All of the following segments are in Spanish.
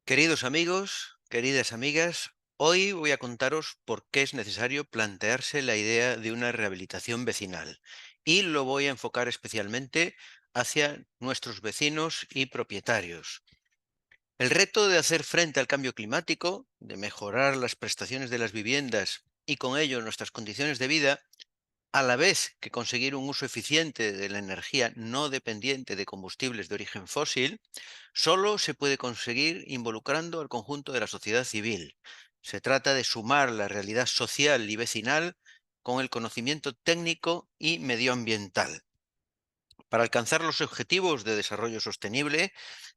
Queridos amigos, queridas amigas, hoy voy a contaros por qué es necesario plantearse la idea de una rehabilitación vecinal y lo voy a enfocar especialmente hacia nuestros vecinos y propietarios. El reto de hacer frente al cambio climático, de mejorar las prestaciones de las viviendas y con ello nuestras condiciones de vida, a la vez que conseguir un uso eficiente de la energía no dependiente de combustibles de origen fósil, solo se puede conseguir involucrando al conjunto de la sociedad civil. Se trata de sumar la realidad social y vecinal con el conocimiento técnico y medioambiental. Para alcanzar los objetivos de desarrollo sostenible,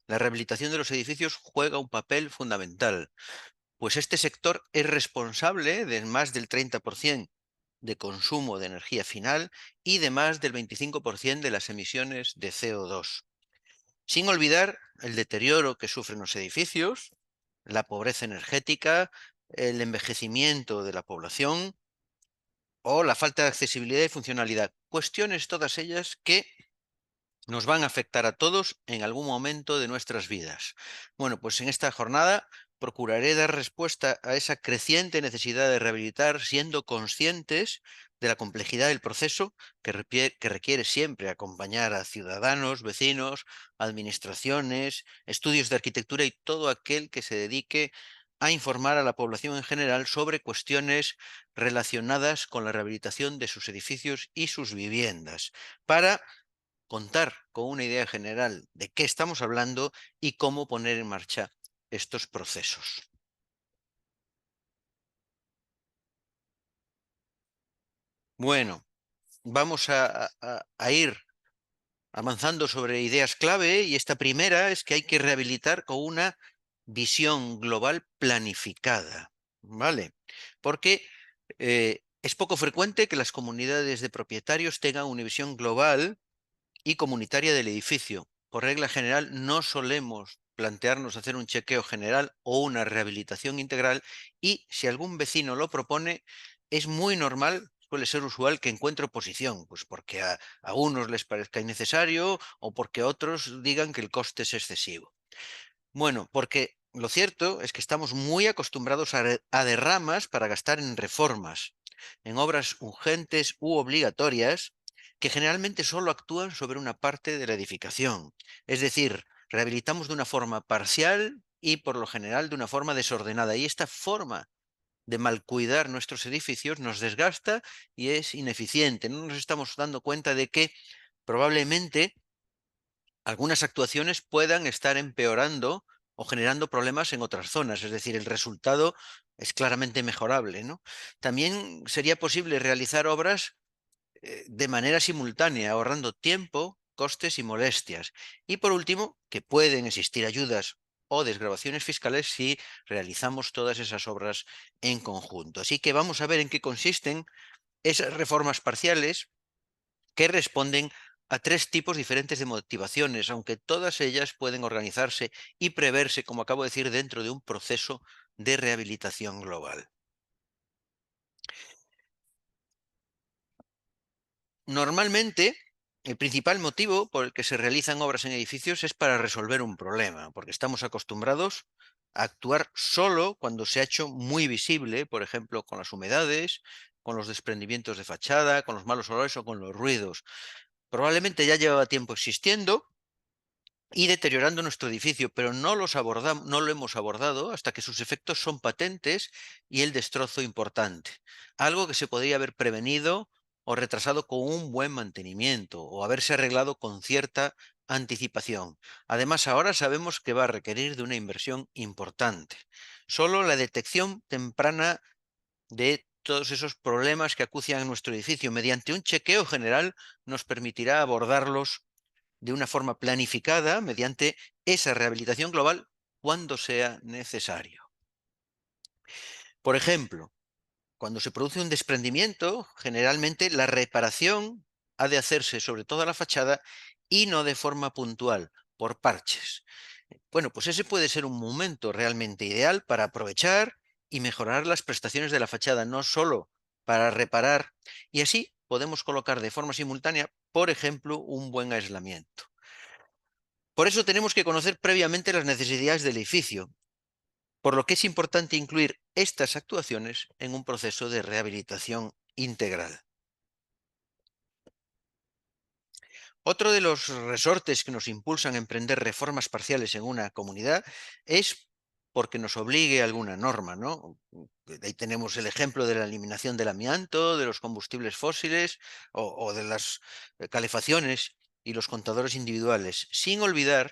la rehabilitación de los edificios juega un papel fundamental, pues este sector es responsable de más del 30% de consumo de energía final y de más del 25% de las emisiones de CO2. Sin olvidar el deterioro que sufren los edificios, la pobreza energética, el envejecimiento de la población o la falta de accesibilidad y funcionalidad. Cuestiones todas ellas que nos van a afectar a todos en algún momento de nuestras vidas. Bueno, pues en esta jornada procuraré dar respuesta a esa creciente necesidad de rehabilitar, siendo conscientes de la complejidad del proceso que requiere siempre acompañar a ciudadanos, vecinos, administraciones, estudios de arquitectura y todo aquel que se dedique a informar a la población en general sobre cuestiones relacionadas con la rehabilitación de sus edificios y sus viviendas, para contar con una idea general de qué estamos hablando y cómo poner en marcha estos procesos. Bueno, vamos a ir avanzando sobre ideas clave y esta primera es que hay que rehabilitar con una visión global planificada, ¿vale? Porque es poco frecuente que las comunidades de propietarios tengan una visión global y comunitaria del edificio. Por regla general, no solemos plantearnos hacer un chequeo general o una rehabilitación integral y si algún vecino lo propone, es muy normal, suele ser usual que encuentre oposición, pues porque a unos les parezca innecesario o porque otros digan que el coste es excesivo. Bueno, porque lo cierto es que estamos muy acostumbrados a derramas para gastar en reformas, en obras urgentes u obligatorias, que generalmente solo actúan sobre una parte de la edificación. Es decir, rehabilitamos de una forma parcial y por lo general de una forma desordenada. Y esta forma de malcuidar nuestros edificios nos desgasta y es ineficiente. No nos estamos dando cuenta de que probablemente algunas actuaciones puedan estar empeorando o generando problemas en otras zonas, es decir, el resultado es claramente mejorable, ¿no? También sería posible realizar obras de manera simultánea, ahorrando tiempo, costes y molestias. Y por último, que pueden existir ayudas o desgravaciones fiscales si realizamos todas esas obras en conjunto. Así que vamos a ver en qué consisten esas reformas parciales que responden a tres tipos diferentes de motivaciones, aunque todas ellas pueden organizarse y preverse, como acabo de decir, dentro de un proceso de rehabilitación global. Normalmente, el principal motivo por el que se realizan obras en edificios es para resolver un problema, porque estamos acostumbrados a actuar solo cuando se ha hecho muy visible, por ejemplo, con las humedades, con los desprendimientos de fachada, con los malos olores o con los ruidos. Probablemente ya llevaba tiempo existiendo y deteriorando nuestro edificio, pero no lo hemos abordado hasta que sus efectos son patentes y el destrozo importante. Algo que se podría haber prevenido o retrasado con un buen mantenimiento o haberse arreglado con cierta anticipación. Además, ahora sabemos que va a requerir de una inversión importante. Solo la detección temprana de todos esos problemas que acucian nuestro edificio mediante un chequeo general nos permitirá abordarlos de una forma planificada mediante esa rehabilitación global cuando sea necesario. Por ejemplo, cuando se produce un desprendimiento, generalmente la reparación ha de hacerse sobre toda la fachada y no de forma puntual, por parches. Bueno, pues ese puede ser un momento realmente ideal para aprovechar y mejorar las prestaciones de la fachada, no solo para reparar, y así podemos colocar de forma simultánea, por ejemplo, un buen aislamiento. Por eso tenemos que conocer previamente las necesidades del edificio por lo que es importante incluir estas actuaciones en un proceso de rehabilitación integral. Otro de los resortes que nos impulsan a emprender reformas parciales en una comunidad es porque nos obligue alguna norma, ¿no? Ahí tenemos el ejemplo de la eliminación del amianto, de los combustibles fósiles o de las calefacciones y los contadores individuales, sin olvidar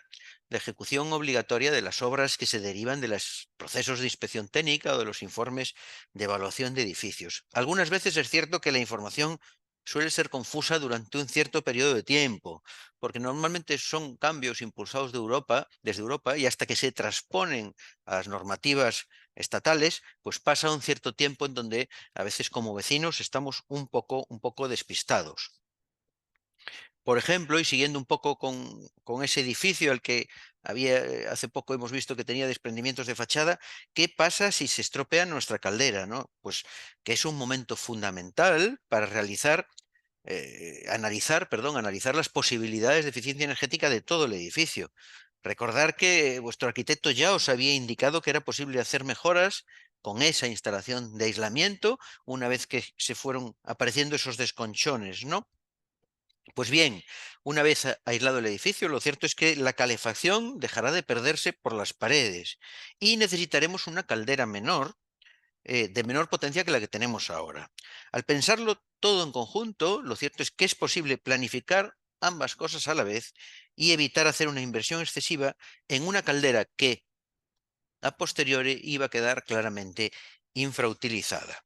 la ejecución obligatoria de las obras que se derivan de los procesos de inspección técnica o de los informes de evaluación de edificios. Algunas veces es cierto que la información suele ser confusa durante un cierto periodo de tiempo, porque normalmente son cambios impulsados desde Europa, y hasta que se transponen a las normativas estatales, pues pasa un cierto tiempo en donde a veces como vecinos estamos un poco despistados. Por ejemplo, y siguiendo un poco con ese edificio al que hace poco hemos visto que tenía desprendimientos de fachada, ¿qué pasa si se estropea nuestra caldera, ¿no? Pues que es un momento fundamental para analizar las posibilidades de eficiencia energética de todo el edificio. Recordar que vuestro arquitecto ya os había indicado que era posible hacer mejoras con esa instalación de aislamiento una vez que se fueron apareciendo esos desconchones, ¿no? Pues bien, una vez aislado el edificio, lo cierto es que la calefacción dejará de perderse por las paredes y necesitaremos una caldera menor, de menor potencia que la que tenemos ahora. Al pensarlo todo en conjunto, lo cierto es que es posible planificar ambas cosas a la vez y evitar hacer una inversión excesiva en una caldera que a posteriori iba a quedar claramente infrautilizada.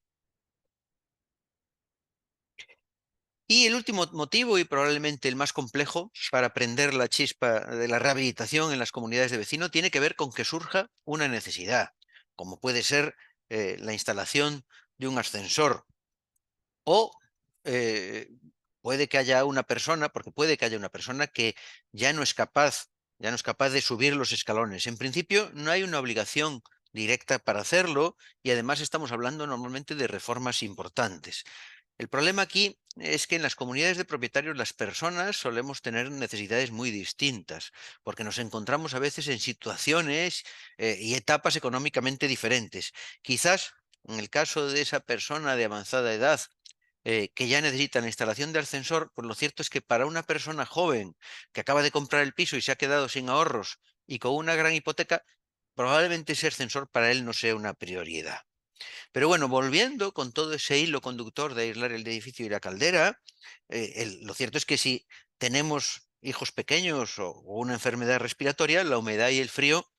Y el último motivo, y probablemente el más complejo para prender la chispa de la rehabilitación en las comunidades de vecinos, tiene que ver con que surja una necesidad, como puede ser la instalación de un ascensor. O eh, puede que haya una persona, porque puede que haya una persona que ya no es capaz, ya no es capaz de subir los escalones. En principio, no hay una obligación directa para hacerlo, y además estamos hablando normalmente de reformas importantes. El problema aquí es que en las comunidades de propietarios las personas solemos tener necesidades muy distintas, porque nos encontramos a veces en situaciones y etapas económicamente diferentes. Quizás en el caso de esa persona de avanzada edad que ya necesita la instalación de ascensor, pues lo cierto es que para una persona joven que acaba de comprar el piso y se ha quedado sin ahorros y con una gran hipoteca, probablemente ese ascensor para él no sea una prioridad. Pero bueno, volviendo con todo ese hilo conductor de aislar el edificio y la caldera, lo cierto es que si tenemos hijos pequeños o una enfermedad respiratoria, la humedad y el frío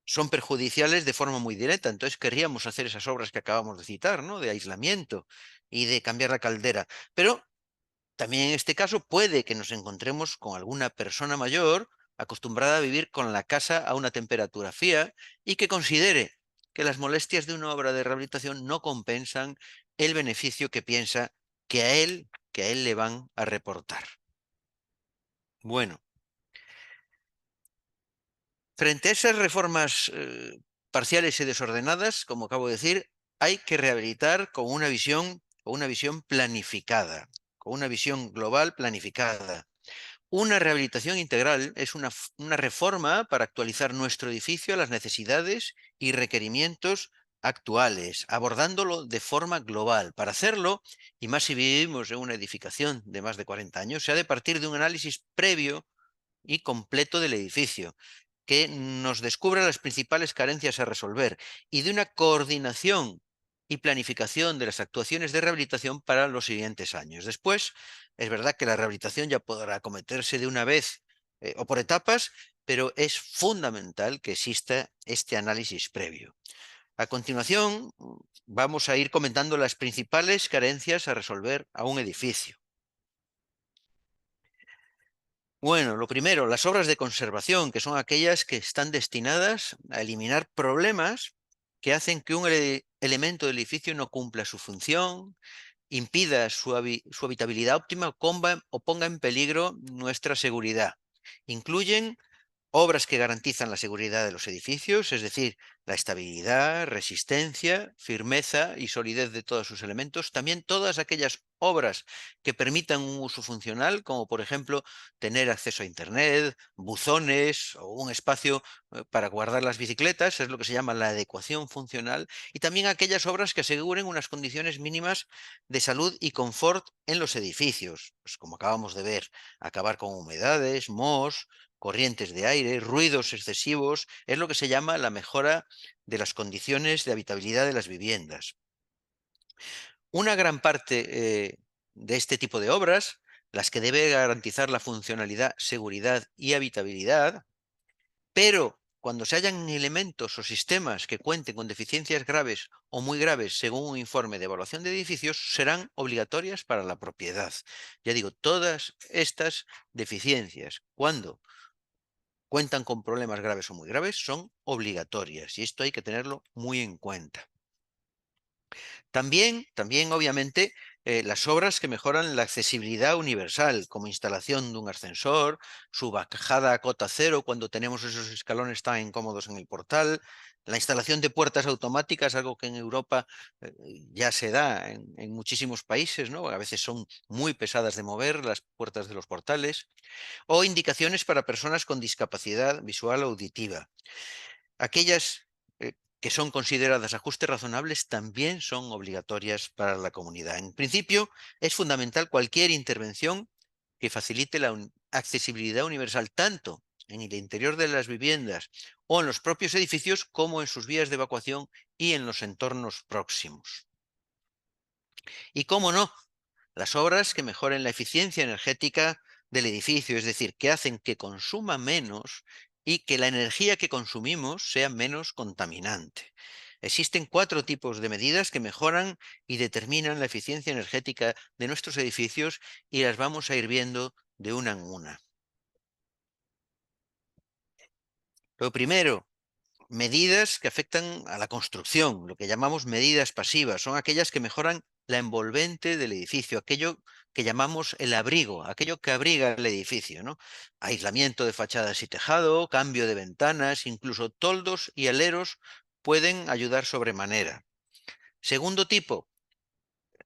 son perjudiciales de forma muy directa. Entonces querríamos hacer esas obras que acabamos de citar, ¿no? De aislamiento y de cambiar la caldera. Pero también en este caso puede que nos encontremos con alguna persona mayor acostumbrada a vivir con la casa a una temperatura fría y que considere que las molestias de una obra de rehabilitación no compensan el beneficio que piensa que a él le van a reportar. Bueno, frente a esas reformas parciales y desordenadas, como acabo de decir, hay que rehabilitar con una visión planificada, con una visión global planificada. Una rehabilitación integral es una reforma para actualizar nuestro edificio a las necesidades y requerimientos actuales, abordándolo de forma global. Para hacerlo, y más si vivimos en una edificación de más de 40 años, se ha de partir de un análisis previo y completo del edificio, que nos descubra las principales carencias a resolver y de una coordinación y planificación de las actuaciones de rehabilitación para los siguientes años. Después, es verdad que la rehabilitación ya podrá acometerse de una vez o por etapas, pero es fundamental que exista este análisis previo. A continuación, vamos a ir comentando las principales carencias a resolver a un edificio. Bueno, lo primero, las obras de conservación, que son aquellas que están destinadas a eliminar problemas que hacen que un elemento del edificio no cumpla su función, impida su habitabilidad óptima o ponga en peligro nuestra seguridad. Incluyen obras que garantizan la seguridad de los edificios, es decir, la estabilidad, resistencia, firmeza y solidez de todos sus elementos. También todas aquellas obras que permitan un uso funcional, como por ejemplo tener acceso a Internet, buzones o un espacio para guardar las bicicletas, es lo que se llama la adecuación funcional, y también aquellas obras que aseguren unas condiciones mínimas de salud y confort en los edificios, pues como acabamos de ver, acabar con humedades, mohos, corrientes de aire, ruidos excesivos, es lo que se llama la mejora de las condiciones de habitabilidad de las viviendas. Una gran parte de este tipo de obras, las que debe garantizar la funcionalidad, seguridad y habitabilidad, pero cuando se hallan elementos o sistemas que cuenten con deficiencias graves o muy graves según un informe de evaluación de edificios, serán obligatorias para la propiedad. Ya digo, todas estas deficiencias, cuando cuentan con problemas graves o muy graves, son obligatorias y esto hay que tenerlo muy en cuenta. También obviamente, las obras que mejoran la accesibilidad universal, como instalación de un ascensor, su bajada a cota cero cuando tenemos esos escalones tan incómodos en el portal, la instalación de puertas automáticas, algo que en Europa ya se da en muchísimos países, ¿no? A veces son muy pesadas de mover las puertas de los portales, o indicaciones para personas con discapacidad visual o auditiva. Aquellas que son consideradas ajustes razonables también son obligatorias para la comunidad. En principio, es fundamental cualquier intervención que facilite la accesibilidad universal tanto en el interior de las viviendas o en los propios edificios como en sus vías de evacuación y en los entornos próximos. Y cómo no, las obras que mejoren la eficiencia energética del edificio, es decir, que hacen que consuma menos y que la energía que consumimos sea menos contaminante. Existen 4 tipos de medidas que mejoran y determinan la eficiencia energética de nuestros edificios y las vamos a ir viendo de una en una. Lo primero, medidas que afectan a la construcción, lo que llamamos medidas pasivas, son aquellas que mejoran la envolvente del edificio, aquello que llamamos el abrigo, aquello que abriga el edificio, ¿no? Aislamiento de fachadas y tejado, cambio de ventanas, incluso toldos y aleros pueden ayudar sobremanera. Segundo tipo,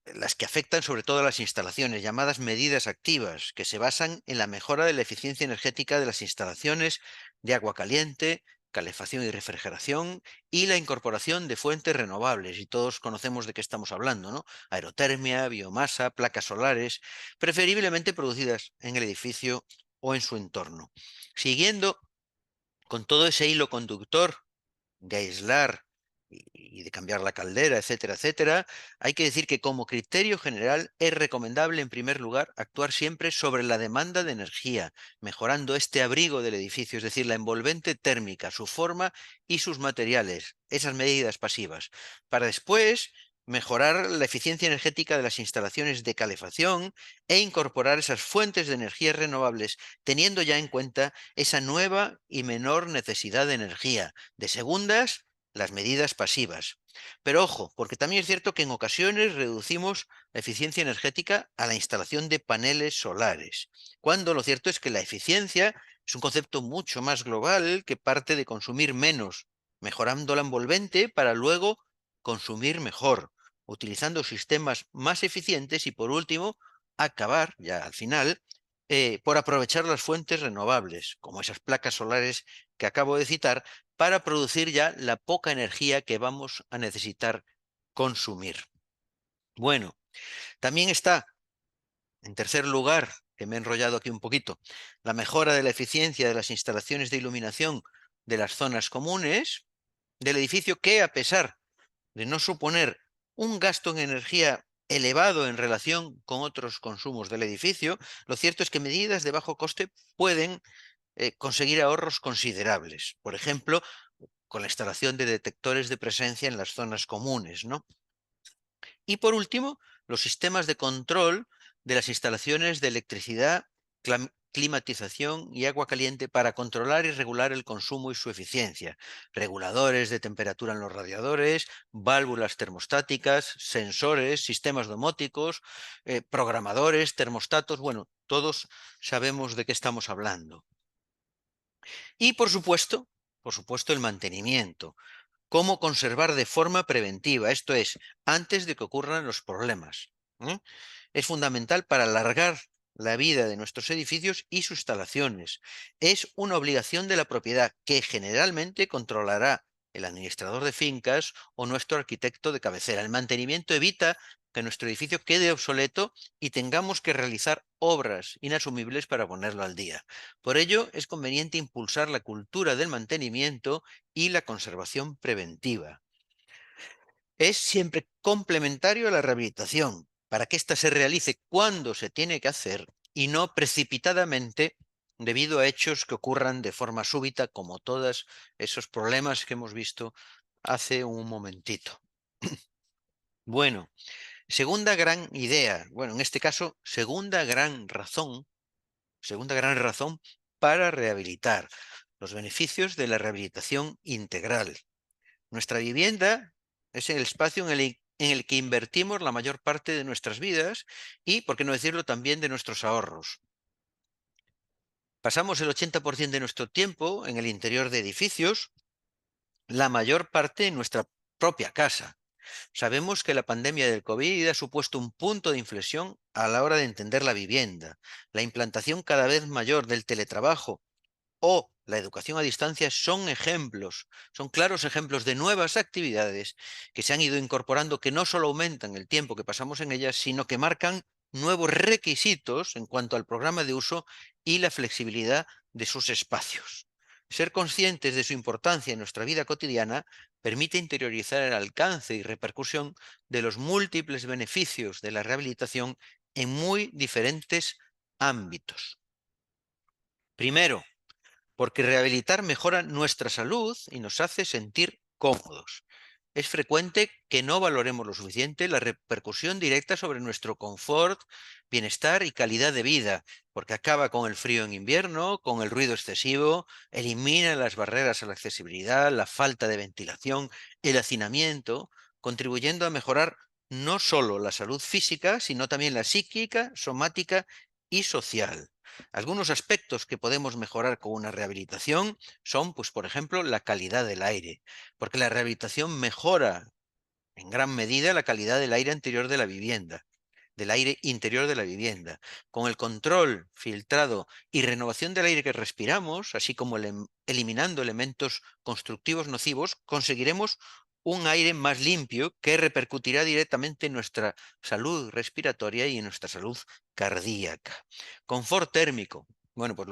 las que afectan sobre todo a las instalaciones, llamadas medidas activas, que se basan en la mejora de la eficiencia energética de las instalaciones de agua caliente, calefacción y refrigeración y la incorporación de fuentes renovables. Y todos conocemos de qué estamos hablando, ¿no? Aerotermia, biomasa, placas solares, preferiblemente producidas en el edificio o en su entorno. Siguiendo con todo ese hilo conductor de aislar y de cambiar la caldera, etcétera, etcétera, hay que decir que como criterio general es recomendable, en primer lugar, actuar siempre sobre la demanda de energía, mejorando este abrigo del edificio, es decir, la envolvente térmica, su forma y sus materiales, esas medidas pasivas, para después mejorar la eficiencia energética de las instalaciones de calefacción e incorporar esas fuentes de energías renovables, teniendo ya en cuenta esa nueva y menor necesidad de energía de segundas, las medidas pasivas. Pero ojo, porque también es cierto que en ocasiones reducimos la eficiencia energética a la instalación de paneles solares, cuando lo cierto es que la eficiencia es un concepto mucho más global que parte de consumir menos, mejorando la envolvente para luego consumir mejor, utilizando sistemas más eficientes y por último, acabar ya al final por aprovechar las fuentes renovables, como esas placas solares que acabo de citar, para producir ya la poca energía que vamos a necesitar consumir. Bueno, también está, en tercer lugar, que me he enrollado aquí un poquito, la mejora de la eficiencia de las instalaciones de iluminación de las zonas comunes del edificio que, a pesar de no suponer un gasto en energía elevado en relación con otros consumos del edificio, lo cierto es que medidas de bajo coste pueden conseguir ahorros considerables. Por ejemplo, con la instalación de detectores de presencia en las zonas comunes, ¿no? Y por último, los sistemas de control de las instalaciones de electricidad, climatización y agua caliente para controlar y regular el consumo y su eficiencia. Reguladores de temperatura en los radiadores, válvulas termostáticas, sensores, sistemas domóticos, programadores, termostatos, bueno, todos sabemos de qué estamos hablando. Y por supuesto, el mantenimiento. Cómo conservar de forma preventiva, esto es, antes de que ocurran los problemas. ¿eh? Es fundamental para alargar la vida de nuestros edificios y sus instalaciones. Es una obligación de la propiedad que generalmente controlará el administrador de fincas o nuestro arquitecto de cabecera. El mantenimiento evita que nuestro edificio quede obsoleto y tengamos que realizar obras inasumibles para ponerlo al día. Por ello, es conveniente impulsar la cultura del mantenimiento y la conservación preventiva. Es siempre complementario a la rehabilitación, para que ésta se realice cuando se tiene que hacer y no precipitadamente debido a hechos que ocurran de forma súbita, como todos esos problemas que hemos visto hace un momentito. Bueno, segunda gran idea, bueno, en este caso, segunda gran razón para rehabilitar, los beneficios de la rehabilitación integral. Nuestra vivienda es el espacio en el que invertimos la mayor parte de nuestras vidas y, por qué no decirlo, también de nuestros ahorros. Pasamos el 80% de nuestro tiempo en el interior de edificios, la mayor parte en nuestra propia casa. Sabemos que la pandemia del COVID ha supuesto un punto de inflexión a la hora de entender la vivienda. La implantación cada vez mayor del teletrabajo o la educación a distancia son ejemplos, son claros ejemplos de nuevas actividades que se han ido incorporando, que no solo aumentan el tiempo que pasamos en ellas, sino que marcan nuevos requisitos en cuanto al programa de uso y la flexibilidad de sus espacios. Ser conscientes de su importancia en nuestra vida cotidiana permite interiorizar el alcance y repercusión de los múltiples beneficios de la rehabilitación en muy diferentes ámbitos. Primero, porque rehabilitar mejora nuestra salud y nos hace sentir cómodos. Es frecuente que no valoremos lo suficiente la repercusión directa sobre nuestro confort, bienestar y calidad de vida, porque acaba con el frío en invierno, con el ruido excesivo, elimina las barreras a la accesibilidad, la falta de ventilación, el hacinamiento, contribuyendo a mejorar no solo la salud física, sino también la psíquica, somática y social. Algunos aspectos que podemos mejorar con una rehabilitación son, pues, por ejemplo, la calidad del aire, porque la rehabilitación mejora en gran medida la calidad del aire anterior de la vivienda, del aire interior de la vivienda. Con el control, filtrado y renovación del aire que respiramos, así como eliminando elementos constructivos nocivos, conseguiremos un aire más limpio que repercutirá directamente en nuestra salud respiratoria y en nuestra salud cardíaca. Confort térmico. Bueno, pues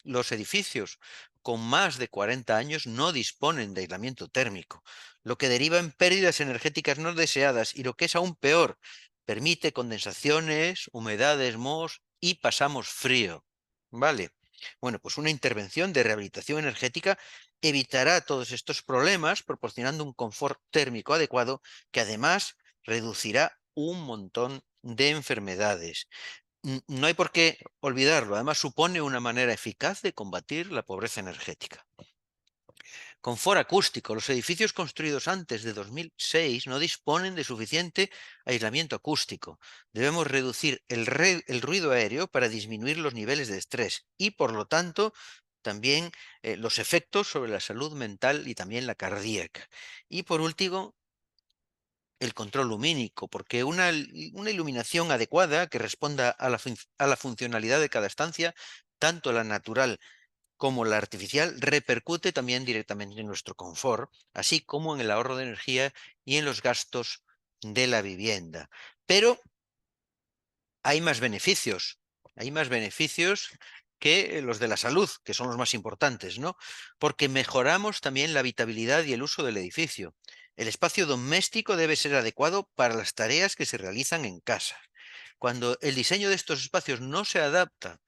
los edificios con más de 40 años no disponen de aislamiento térmico, lo que deriva en pérdidas energéticas no deseadas y, lo que es aún peor, permite condensaciones, humedades, mohos y pasamos frío. ¿Vale? Bueno, pues una intervención de rehabilitación energética evitará todos estos problemas, proporcionando un confort térmico adecuado que además reducirá un montón de enfermedades. No hay por qué olvidarlo, además supone una manera eficaz de combatir la pobreza energética. Confort acústico. Los edificios construidos antes de 2006 no disponen de suficiente aislamiento acústico. Debemos reducir el ruido aéreo para disminuir los niveles de estrés y, por lo tanto, también los efectos sobre la salud mental y también la cardíaca. Y por último, el control lumínico, porque una iluminación adecuada que responda a la funcionalidad de cada estancia, tanto la natural como la artificial, repercute también directamente en nuestro confort, así como en el ahorro de energía y en los gastos de la vivienda. Pero hay más beneficios que los de la salud, que son los más importantes, ¿no? Porque mejoramos también la habitabilidad y el uso del edificio. El espacio doméstico debe ser adecuado para las tareas que se realizan en casa. Cuando el diseño de estos espacios no se adapta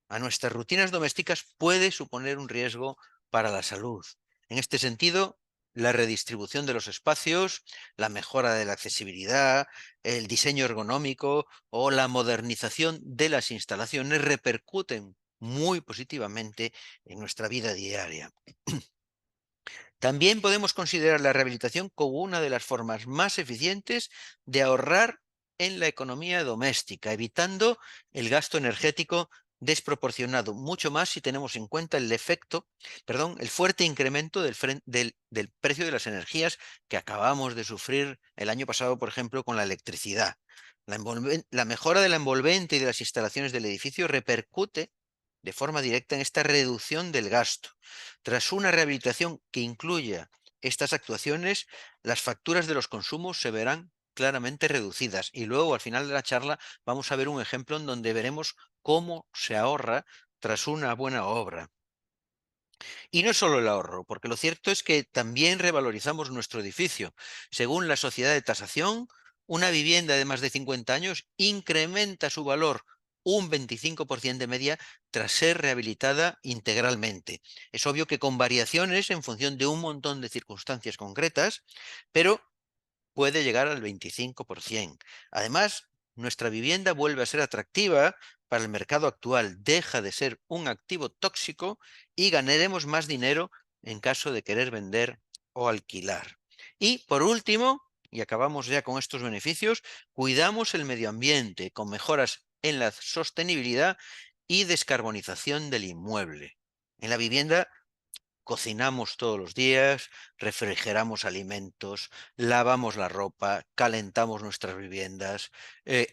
a nuestras rutinas domésticas, puede suponer un riesgo para la salud. En este sentido, la redistribución de los espacios, la mejora de la accesibilidad, el diseño ergonómico o la modernización de las instalaciones repercuten muy positivamente en nuestra vida diaria. También podemos considerar la rehabilitación como una de las formas más eficientes de ahorrar en la economía doméstica, evitando el gasto energético desproporcionado, mucho más si tenemos en cuenta el fuerte incremento del precio de las energías que acabamos de sufrir el año pasado, por ejemplo, con la electricidad. La mejora de la envolvente y de las instalaciones del edificio repercute de forma directa en esta reducción del gasto. Tras una rehabilitación que incluya estas actuaciones, las facturas de los consumos se verán claramente reducidas. Y luego, al final de la charla, vamos a ver un ejemplo en donde veremos cómo se ahorra tras una buena obra. Y no solo el ahorro, porque lo cierto es que también revalorizamos nuestro edificio. Según la sociedad de tasación, una vivienda de más de 50 años incrementa su valor un 25% de media tras ser rehabilitada integralmente. Es obvio que con variaciones en función de un montón de circunstancias concretas, pero puede llegar al 25%. Además, nuestra vivienda vuelve a ser atractiva para el mercado actual, deja de ser un activo tóxico y ganaremos más dinero en caso de querer vender o alquilar. Y por último, y acabamos ya con estos beneficios, cuidamos el medio ambiente con mejoras en la sostenibilidad y descarbonización del inmueble. En la vivienda cocinamos todos los días, refrigeramos alimentos, lavamos la ropa, calentamos nuestras viviendas,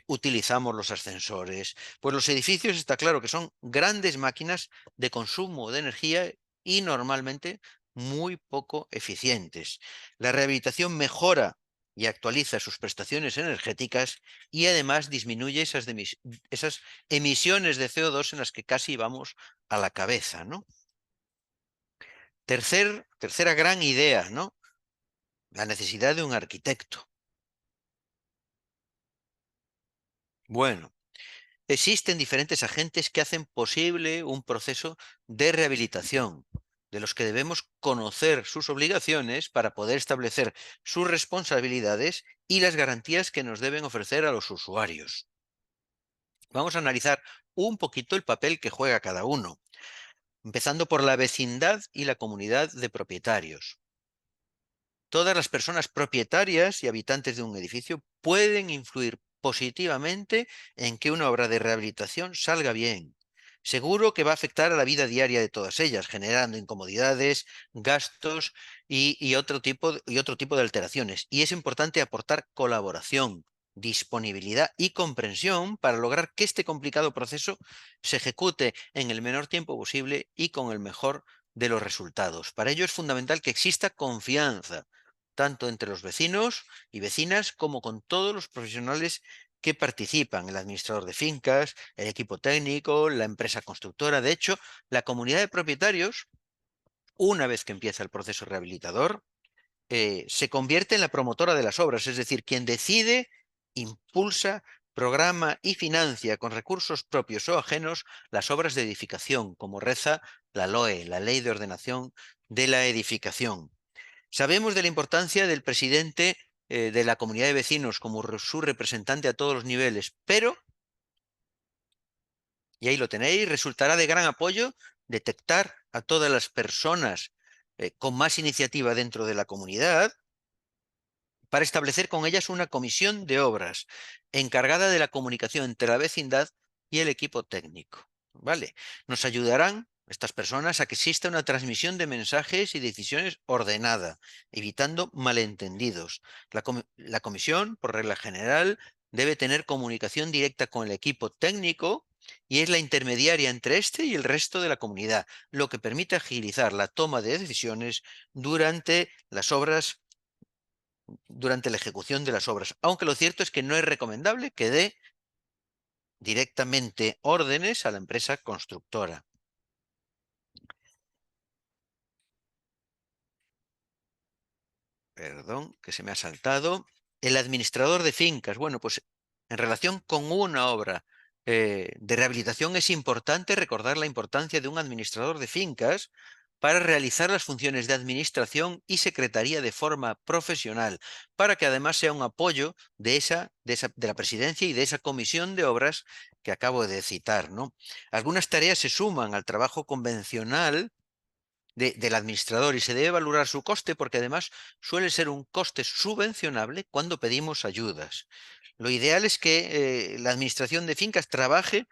utilizamos los ascensores. Pues los edificios está claro que son grandes máquinas de consumo de energía y normalmente muy poco eficientes. La rehabilitación mejora y actualiza sus prestaciones energéticas y además disminuye esas emisiones de CO2 en las que casi vamos a la cabeza, ¿no? Tercera gran idea, ¿no? La necesidad de un arquitecto. Bueno, existen diferentes agentes que hacen posible un proceso de rehabilitación, de los que debemos conocer sus obligaciones para poder establecer sus responsabilidades y las garantías que nos deben ofrecer a los usuarios. Vamos a analizar un poquito el papel que juega cada uno, empezando por la vecindad y la comunidad de propietarios. Todas las personas propietarias y habitantes de un edificio pueden influir positivamente en que una obra de rehabilitación salga bien. Seguro que va a afectar a la vida diaria de todas ellas, generando incomodidades, gastos y otro tipo de alteraciones. Y es importante aportar colaboración, disponibilidad y comprensión para lograr que este complicado proceso se ejecute en el menor tiempo posible y con el mejor de los resultados. Para ello es fundamental que exista confianza tanto entre los vecinos y vecinas como con todos los profesionales que participan, el administrador de fincas, el equipo técnico, la empresa constructora. De hecho, la comunidad de propietarios, una vez que empieza el proceso rehabilitador, se convierte en la promotora de las obras, es decir, quien decide, impulsa, programa y financia con recursos propios o ajenos las obras de edificación, como reza la LOE, la Ley de Ordenación de la Edificación. Sabemos de la importancia del presidente de la comunidad de vecinos como su representante a todos los niveles, pero, y ahí lo tenéis, resultará de gran apoyo detectar a todas las personas con más iniciativa dentro de la comunidad para establecer con ellas una comisión de obras encargada de la comunicación entre la vecindad y el equipo técnico. ¿Vale? Nos ayudarán estas personas a que exista una transmisión de mensajes y decisiones ordenada, evitando malentendidos. La comisión, por regla general, debe tener comunicación directa con el equipo técnico y es la intermediaria entre este y el resto de la comunidad, lo que permite agilizar la toma de decisiones durante las obras durante la ejecución de las obras, aunque lo cierto es que no es recomendable que dé directamente órdenes a la empresa constructora. Perdón, que se me ha saltado. El administrador de fincas. Bueno, pues en relación con una obra de rehabilitación es importante recordar la importancia de un administrador de fincas para realizar las funciones de administración y secretaría de forma profesional, para que además sea un apoyo de la presidencia y de esa comisión de obras que acabo de citar, ¿no? Algunas tareas se suman al trabajo convencional del administrador y se debe valorar su coste porque además suele ser un coste subvencionable cuando pedimos ayudas. Lo ideal es que la administración de fincas trabaje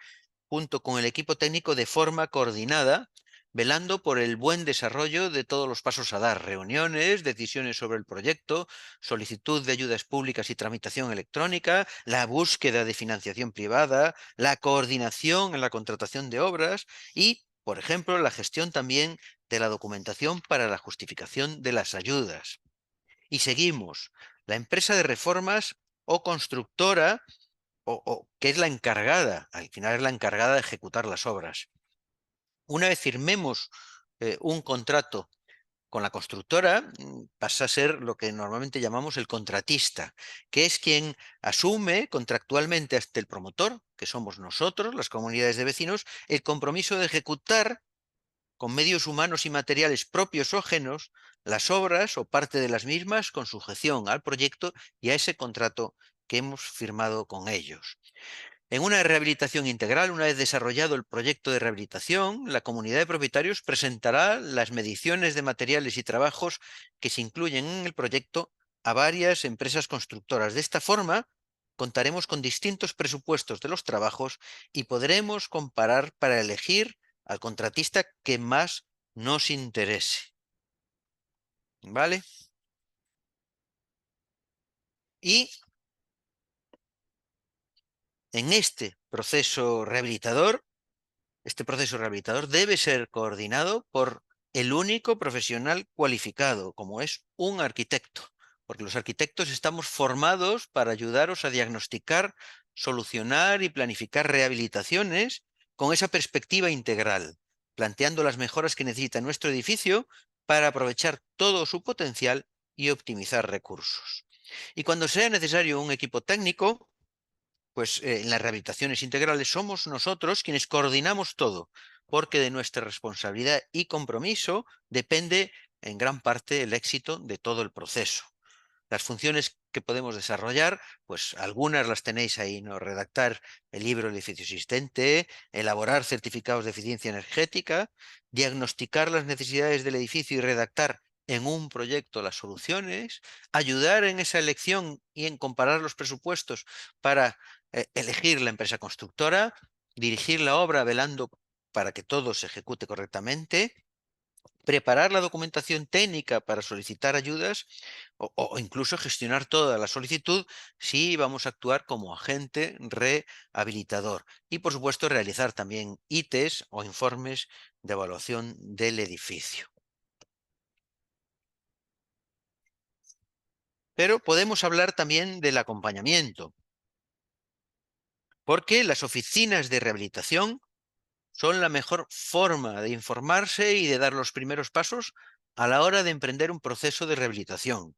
junto con el equipo técnico de forma coordinada velando por el buen desarrollo de todos los pasos a dar: reuniones, decisiones sobre el proyecto, solicitud de ayudas públicas y tramitación electrónica, la búsqueda de financiación privada, la coordinación en la contratación de obras y, por ejemplo, la gestión también de la documentación para la justificación de las ayudas. Y seguimos. La empresa de reformas o constructora, que es la encargada, al final es la encargada de ejecutar las obras. Una vez firmemos un contrato con la constructora, pasa a ser lo que normalmente llamamos el contratista, que es quien asume contractualmente ante el promotor, que somos nosotros, las comunidades de vecinos, el compromiso de ejecutar con medios humanos y materiales propios o ajenos las obras o parte de las mismas con sujeción al proyecto y a ese contrato que hemos firmado con ellos. En una rehabilitación integral, una vez desarrollado el proyecto de rehabilitación, la comunidad de propietarios presentará las mediciones de materiales y trabajos que se incluyen en el proyecto a varias empresas constructoras. De esta forma, contaremos con distintos presupuestos de los trabajos y podremos comparar para elegir al contratista que más nos interese. ¿Vale? Y en este proceso rehabilitador debe ser coordinado por el único profesional cualificado, como es un arquitecto, porque los arquitectos estamos formados para ayudaros a diagnosticar, solucionar y planificar rehabilitaciones con esa perspectiva integral, planteando las mejoras que necesita nuestro edificio para aprovechar todo su potencial y optimizar recursos. Y cuando sea necesario un equipo técnico, pues en las rehabilitaciones integrales somos nosotros quienes coordinamos todo, porque de nuestra responsabilidad y compromiso depende en gran parte el éxito de todo el proceso. Las funciones que podemos desarrollar, pues algunas las tenéis ahí, ¿no? Redactar el libro del edificio existente, elaborar certificados de eficiencia energética, diagnosticar las necesidades del edificio y redactar en un proyecto las soluciones, ayudar en esa elección y en comparar los presupuestos para elegir la empresa constructora, dirigir la obra velando para que todo se ejecute correctamente, preparar la documentación técnica para solicitar ayudas o incluso gestionar toda la solicitud si vamos a actuar como agente rehabilitador. Y por supuesto realizar también ITES o informes de evaluación del edificio. Pero podemos hablar también del acompañamiento, porque las oficinas de rehabilitación son la mejor forma de informarse y de dar los primeros pasos a la hora de emprender un proceso de rehabilitación.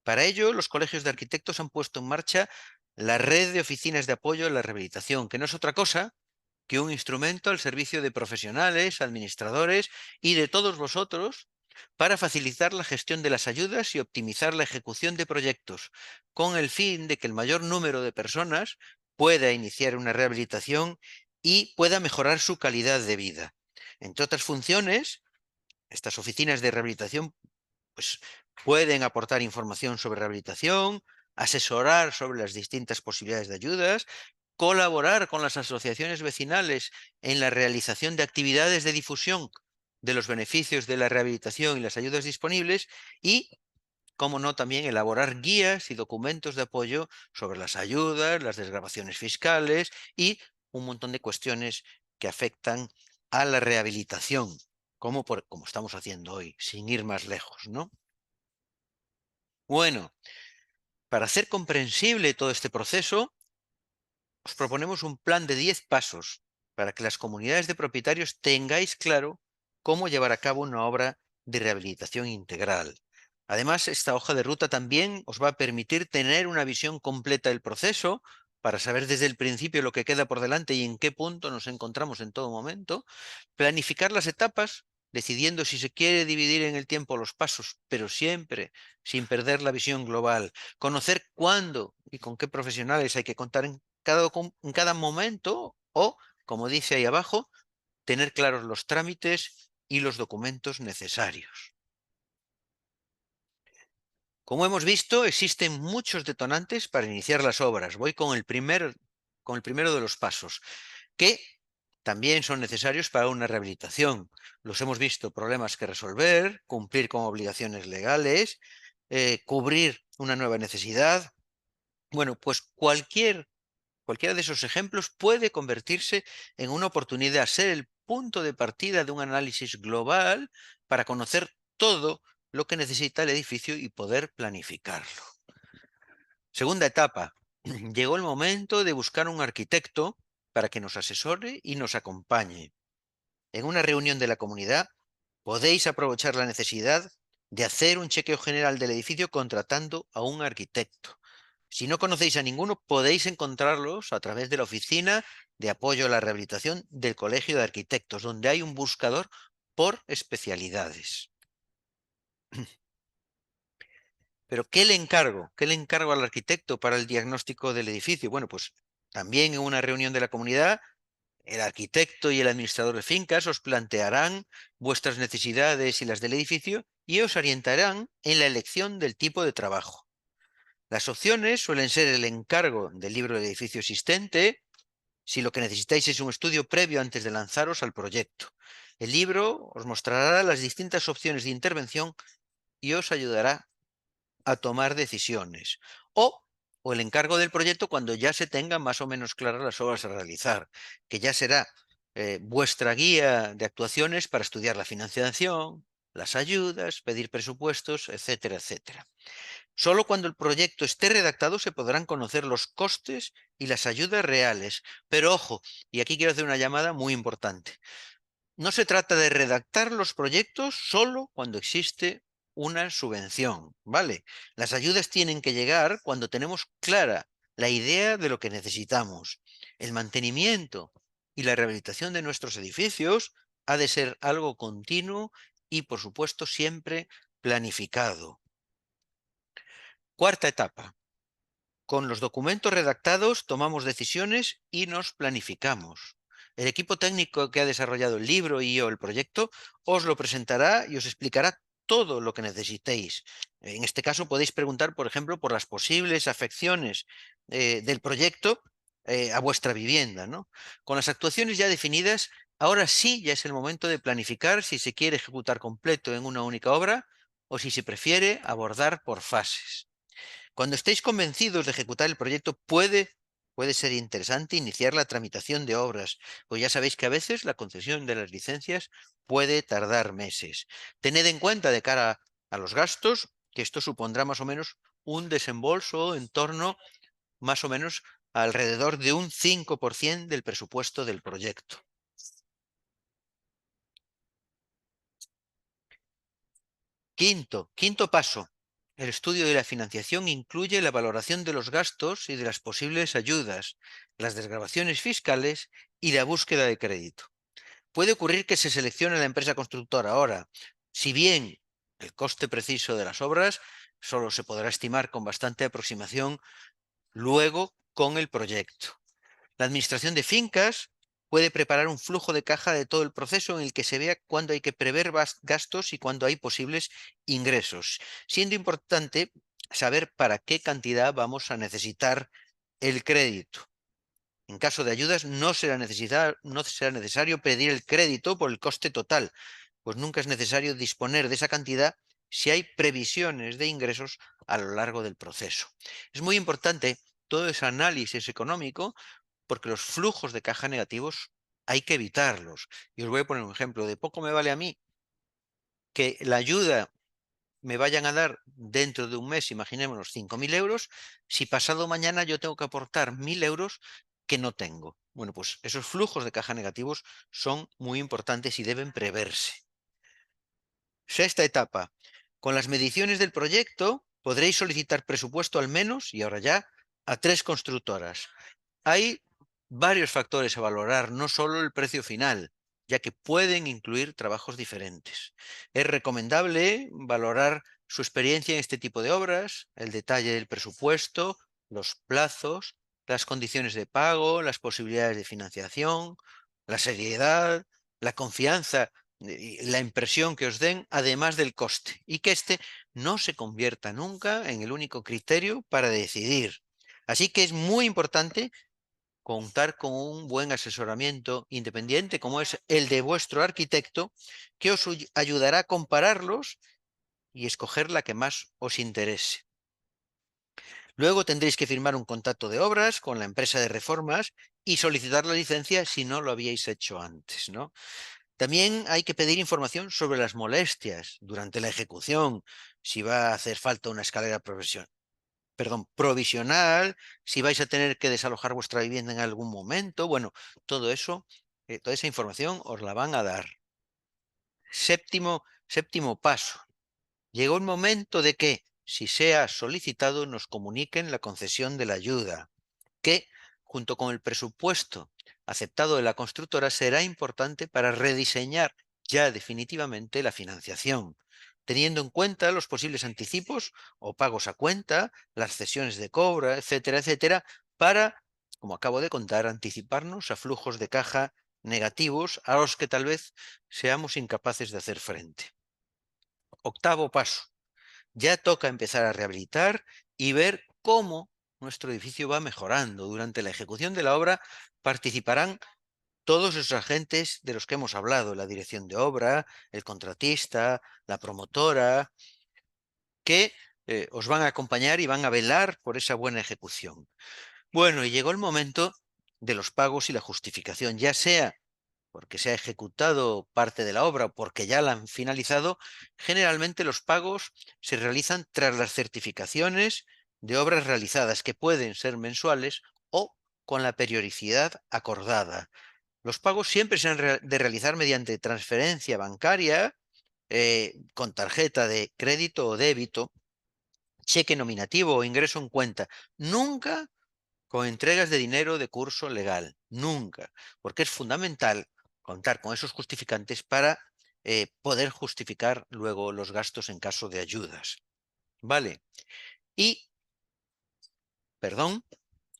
Para ello, los colegios de arquitectos han puesto en marcha la red de oficinas de apoyo a la rehabilitación, que no es otra cosa que un instrumento al servicio de profesionales, administradores y de todos vosotros para facilitar la gestión de las ayudas y optimizar la ejecución de proyectos, con el fin de que el mayor número de personas pueda iniciar una rehabilitación y pueda mejorar su calidad de vida. Entre otras funciones, estas oficinas de rehabilitación pues pueden aportar información sobre rehabilitación, asesorar sobre las distintas posibilidades de ayudas, colaborar con las asociaciones vecinales en la realización de actividades de difusión de los beneficios de la rehabilitación y las ayudas disponibles y, como no, también elaborar guías y documentos de apoyo sobre las ayudas, las desgravaciones fiscales y un montón de cuestiones que afectan a la rehabilitación, como estamos haciendo hoy, sin ir más lejos, ¿no? Bueno, para hacer comprensible todo este proceso, os proponemos un plan de 10 pasos para que las comunidades de propietarios tengáis claro cómo llevar a cabo una obra de rehabilitación integral. Además, esta hoja de ruta también os va a permitir tener una visión completa del proceso para saber desde el principio lo que queda por delante y en qué punto nos encontramos en todo momento, planificar las etapas, decidiendo si se quiere dividir en el tiempo los pasos, pero siempre sin perder la visión global, conocer cuándo y con qué profesionales hay que contar en cada momento o, como dice ahí abajo, tener claros los trámites y los documentos necesarios. Como hemos visto, existen muchos detonantes para iniciar las obras. Voy con el primero de los pasos, que también son necesarios para una rehabilitación. Los hemos visto: problemas que resolver, cumplir con obligaciones legales, cubrir una nueva necesidad. Bueno, pues cualquiera de esos ejemplos puede convertirse en una oportunidad, ser el punto de partida de un análisis global para conocer todo lo que necesita el edificio y poder planificarlo. Segunda etapa. Llegó el momento de buscar un arquitecto para que nos asesore y nos acompañe. En una reunión de la comunidad podéis aprovechar la necesidad de hacer un chequeo general del edificio contratando a un arquitecto. Si no conocéis a ninguno, podéis encontrarlos a través de la oficina de apoyo a la rehabilitación del Colegio de Arquitectos, donde hay un buscador por especialidades. Pero ¿qué le encargo? ¿Qué le encargo al arquitecto para el diagnóstico del edificio? Bueno, pues también en una reunión de la comunidad, el arquitecto y el administrador de fincas os plantearán vuestras necesidades y las del edificio y os orientarán en la elección del tipo de trabajo. Las opciones suelen ser el encargo del libro del edificio existente, si lo que necesitáis es un estudio previo antes de lanzaros al proyecto. El libro os mostrará las distintas opciones de intervención y os ayudará a tomar decisiones. O el encargo del proyecto cuando ya se tengan más o menos claras las obras a realizar, que ya será vuestra guía de actuaciones para estudiar la financiación, las ayudas, pedir presupuestos, etcétera, etcétera. Solo cuando el proyecto esté redactado se podrán conocer los costes y las ayudas reales. Pero ojo, y aquí quiero hacer una llamada muy importante. No se trata de redactar los proyectos solo cuando existe una subvención, ¿vale? Las ayudas tienen que llegar cuando tenemos clara la idea de lo que necesitamos. El mantenimiento y la rehabilitación de nuestros edificios ha de ser algo continuo y, por supuesto, siempre planificado. Cuarta etapa. Con los documentos redactados tomamos decisiones y nos planificamos. El equipo técnico que ha desarrollado el libro y o el proyecto os lo presentará y os explicará todo lo que necesitéis. En este caso podéis preguntar, por ejemplo, por las posibles afecciones del proyecto a vuestra vivienda, ¿no? Con las actuaciones ya definidas, ahora sí ya es el momento de planificar si se quiere ejecutar completo en una única obra o si se prefiere abordar por fases. Cuando estéis convencidos de ejecutar el proyecto, puede ser interesante iniciar la tramitación de obras, pues ya sabéis que a veces la concesión de las licencias puede tardar meses. Tened en cuenta de cara a los gastos que esto supondrá más o menos un desembolso en torno más o menos alrededor de un 5% del presupuesto del proyecto. Quinto paso. El estudio de la financiación incluye la valoración de los gastos y de las posibles ayudas, las desgravaciones fiscales y la búsqueda de crédito. Puede ocurrir que se seleccione la empresa constructora ahora, si bien el coste preciso de las obras solo se podrá estimar con bastante aproximación luego con el proyecto. La administración de fincas puede preparar un flujo de caja de todo el proceso en el que se vea cuándo hay que prever gastos y cuándo hay posibles ingresos, siendo importante saber para qué cantidad vamos a necesitar el crédito. En caso de ayudas no será necesario pedir el crédito por el coste total, pues nunca es necesario disponer de esa cantidad si hay previsiones de ingresos a lo largo del proceso. Es muy importante todo ese análisis económico porque los flujos de caja negativos hay que evitarlos. Y os voy a poner un ejemplo. De poco me vale a mí que la ayuda me vayan a dar dentro de un mes, imaginémonos, 5.000 euros, si pasado mañana yo tengo que aportar 1.000 euros que no tengo. Bueno, pues esos flujos de caja negativos son muy importantes y deben preverse. Sexta etapa. Con las mediciones del proyecto podréis solicitar presupuesto al menos, y ahora ya, a 3 constructoras. Hay varios factores a valorar, no solo el precio final, ya que pueden incluir trabajos diferentes. Es recomendable valorar su experiencia en este tipo de obras, el detalle del presupuesto, los plazos, las condiciones de pago, las posibilidades de financiación, la seriedad, la confianza y la impresión que os den, además del coste, y que éste no se convierta nunca en el único criterio para decidir. Así que es muy importante contar con un buen asesoramiento independiente como es el de vuestro arquitecto, que os ayudará a compararlos y escoger la que más os interese. Luego tendréis que firmar un contrato de obras con la empresa de reformas y solicitar la licencia si no lo habíais hecho antes, ¿no? También hay que pedir información sobre las molestias durante la ejecución, si va a hacer falta una escalera provisional, si vais a tener que desalojar vuestra vivienda en algún momento. Bueno, todo eso, toda esa información os la van a dar. Séptimo paso. Llegó el momento de que, si sea solicitado, nos comuniquen la concesión de la ayuda, que, junto con el presupuesto aceptado de la constructora, será importante para rediseñar ya definitivamente la financiación, teniendo en cuenta los posibles anticipos o pagos a cuenta, las cesiones de cobra, etcétera, etcétera, para, como acabo de contar, anticiparnos a flujos de caja negativos a los que tal vez seamos incapaces de hacer frente. Octavo paso. Ya toca empezar a rehabilitar y ver cómo nuestro edificio va mejorando. Durante la ejecución de la obra participarán todos esos agentes de los que hemos hablado, la dirección de obra, el contratista, la promotora, que os van a acompañar y van a velar por esa buena ejecución. Bueno, y llegó el momento de los pagos y la justificación, ya sea porque se ha ejecutado parte de la obra o porque ya la han finalizado. Generalmente los pagos se realizan tras las certificaciones de obras realizadas, que pueden ser mensuales o con la periodicidad acordada. Los pagos siempre se han de realizar mediante transferencia bancaria, con tarjeta de crédito o débito, cheque nominativo o ingreso en cuenta. Nunca con entregas de dinero de curso legal, nunca, porque es fundamental contar con esos justificantes para poder justificar luego los gastos en caso de ayudas. ¿Vale? Y, perdón,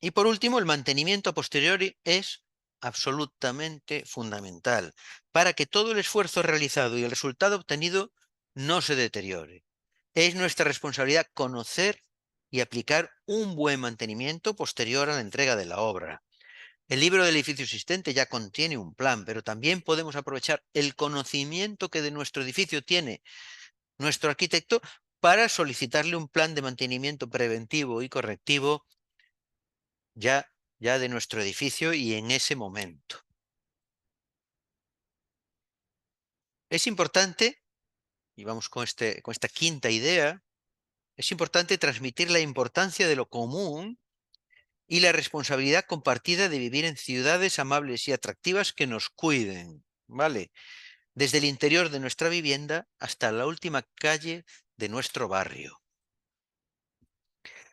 y por último, el mantenimiento a posteriori es absolutamente fundamental para que todo el esfuerzo realizado y el resultado obtenido no se deteriore. Es nuestra responsabilidad conocer y aplicar un buen mantenimiento posterior a la entrega de la obra. El libro del edificio existente ya contiene un plan, pero también podemos aprovechar el conocimiento que de nuestro edificio tiene nuestro arquitecto para solicitarle un plan de mantenimiento preventivo y correctivo ya, ya de nuestro edificio y en ese momento. Es importante, y vamos con esta quinta idea, es importante transmitir la importancia de lo común y la responsabilidad compartida de vivir en ciudades amables y atractivas que nos cuiden, ¿vale? Desde el interior de nuestra vivienda hasta la última calle de nuestro barrio.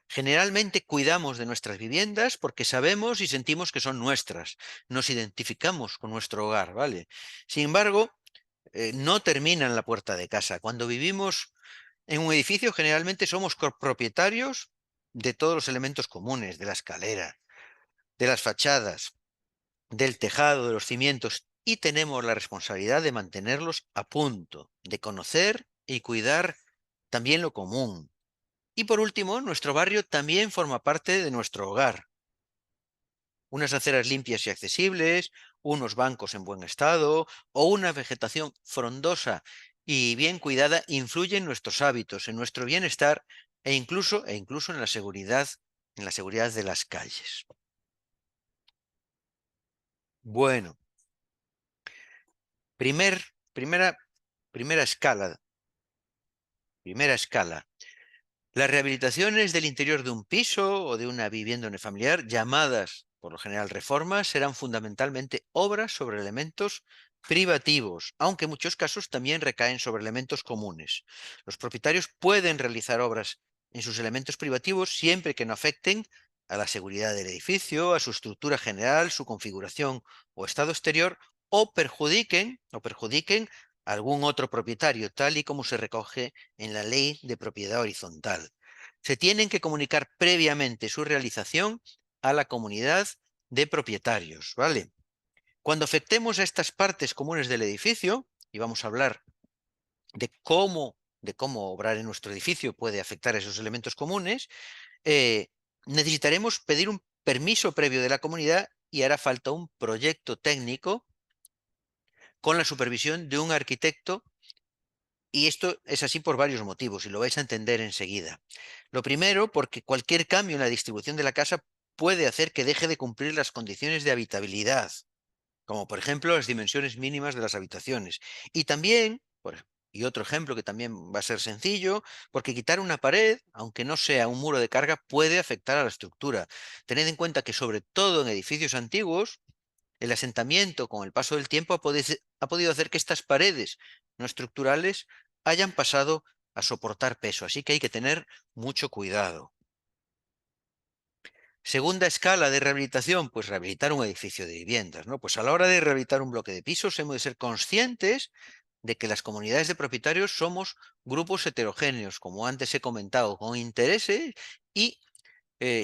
Generalmente cuidamos de nuestras viviendas porque sabemos y sentimos que son nuestras. Nos identificamos con nuestro hogar, ¿vale? Sin embargo, no termina en la puerta de casa. Cuando vivimos en un edificio, generalmente somos copropietarios de todos los elementos comunes, de la escalera, de las fachadas, del tejado, de los cimientos, y tenemos la responsabilidad de mantenerlos a punto, de conocer y cuidar también lo común. Y por último, nuestro barrio también forma parte de nuestro hogar. Unas aceras limpias y accesibles, unos bancos en buen estado o una vegetación frondosa y bien cuidada influyen en nuestros hábitos, en nuestro bienestar e incluso en la seguridad de las calles. Bueno, primer, primera, primera escala, primera escala. Las rehabilitaciones del interior de un piso o de una vivienda unifamiliar, llamadas por lo general reformas, serán fundamentalmente obras sobre elementos privativos, aunque en muchos casos también recaen sobre elementos comunes. Los propietarios pueden realizar obras en sus elementos privativos siempre que no afecten a la seguridad del edificio, a su estructura general, su configuración o estado exterior, o perjudiquen a algún otro propietario, tal y como se recoge en la Ley de Propiedad Horizontal. Se tienen que comunicar previamente su realización a la comunidad de propietarios, ¿vale? Cuando afectemos a estas partes comunes del edificio, y vamos a hablar de cómo obrar en nuestro edificio puede afectar a esos elementos comunes, eh, necesitaremos pedir un permiso previo de la comunidad y hará falta un proyecto técnico con la supervisión de un arquitecto, y esto es así por varios motivos y lo vais a entender enseguida. Lo primero, porque cualquier cambio en la distribución de la casa puede hacer que deje de cumplir las condiciones de habitabilidad, como por ejemplo las dimensiones mínimas de las habitaciones. Y también, y otro ejemplo que también va a ser sencillo, porque quitar una pared, aunque no sea un muro de carga, puede afectar a la estructura. Tened en cuenta que sobre todo en edificios antiguos, el asentamiento con el paso del tiempo ha podido hacer que estas paredes no estructurales hayan pasado a soportar peso, así que hay que tener mucho cuidado. Segunda escala de rehabilitación, pues rehabilitar un edificio de viviendas, ¿no? Pues a la hora de rehabilitar un bloque de pisos hemos de ser conscientes de que las comunidades de propietarios somos grupos heterogéneos, como antes he comentado, con intereses y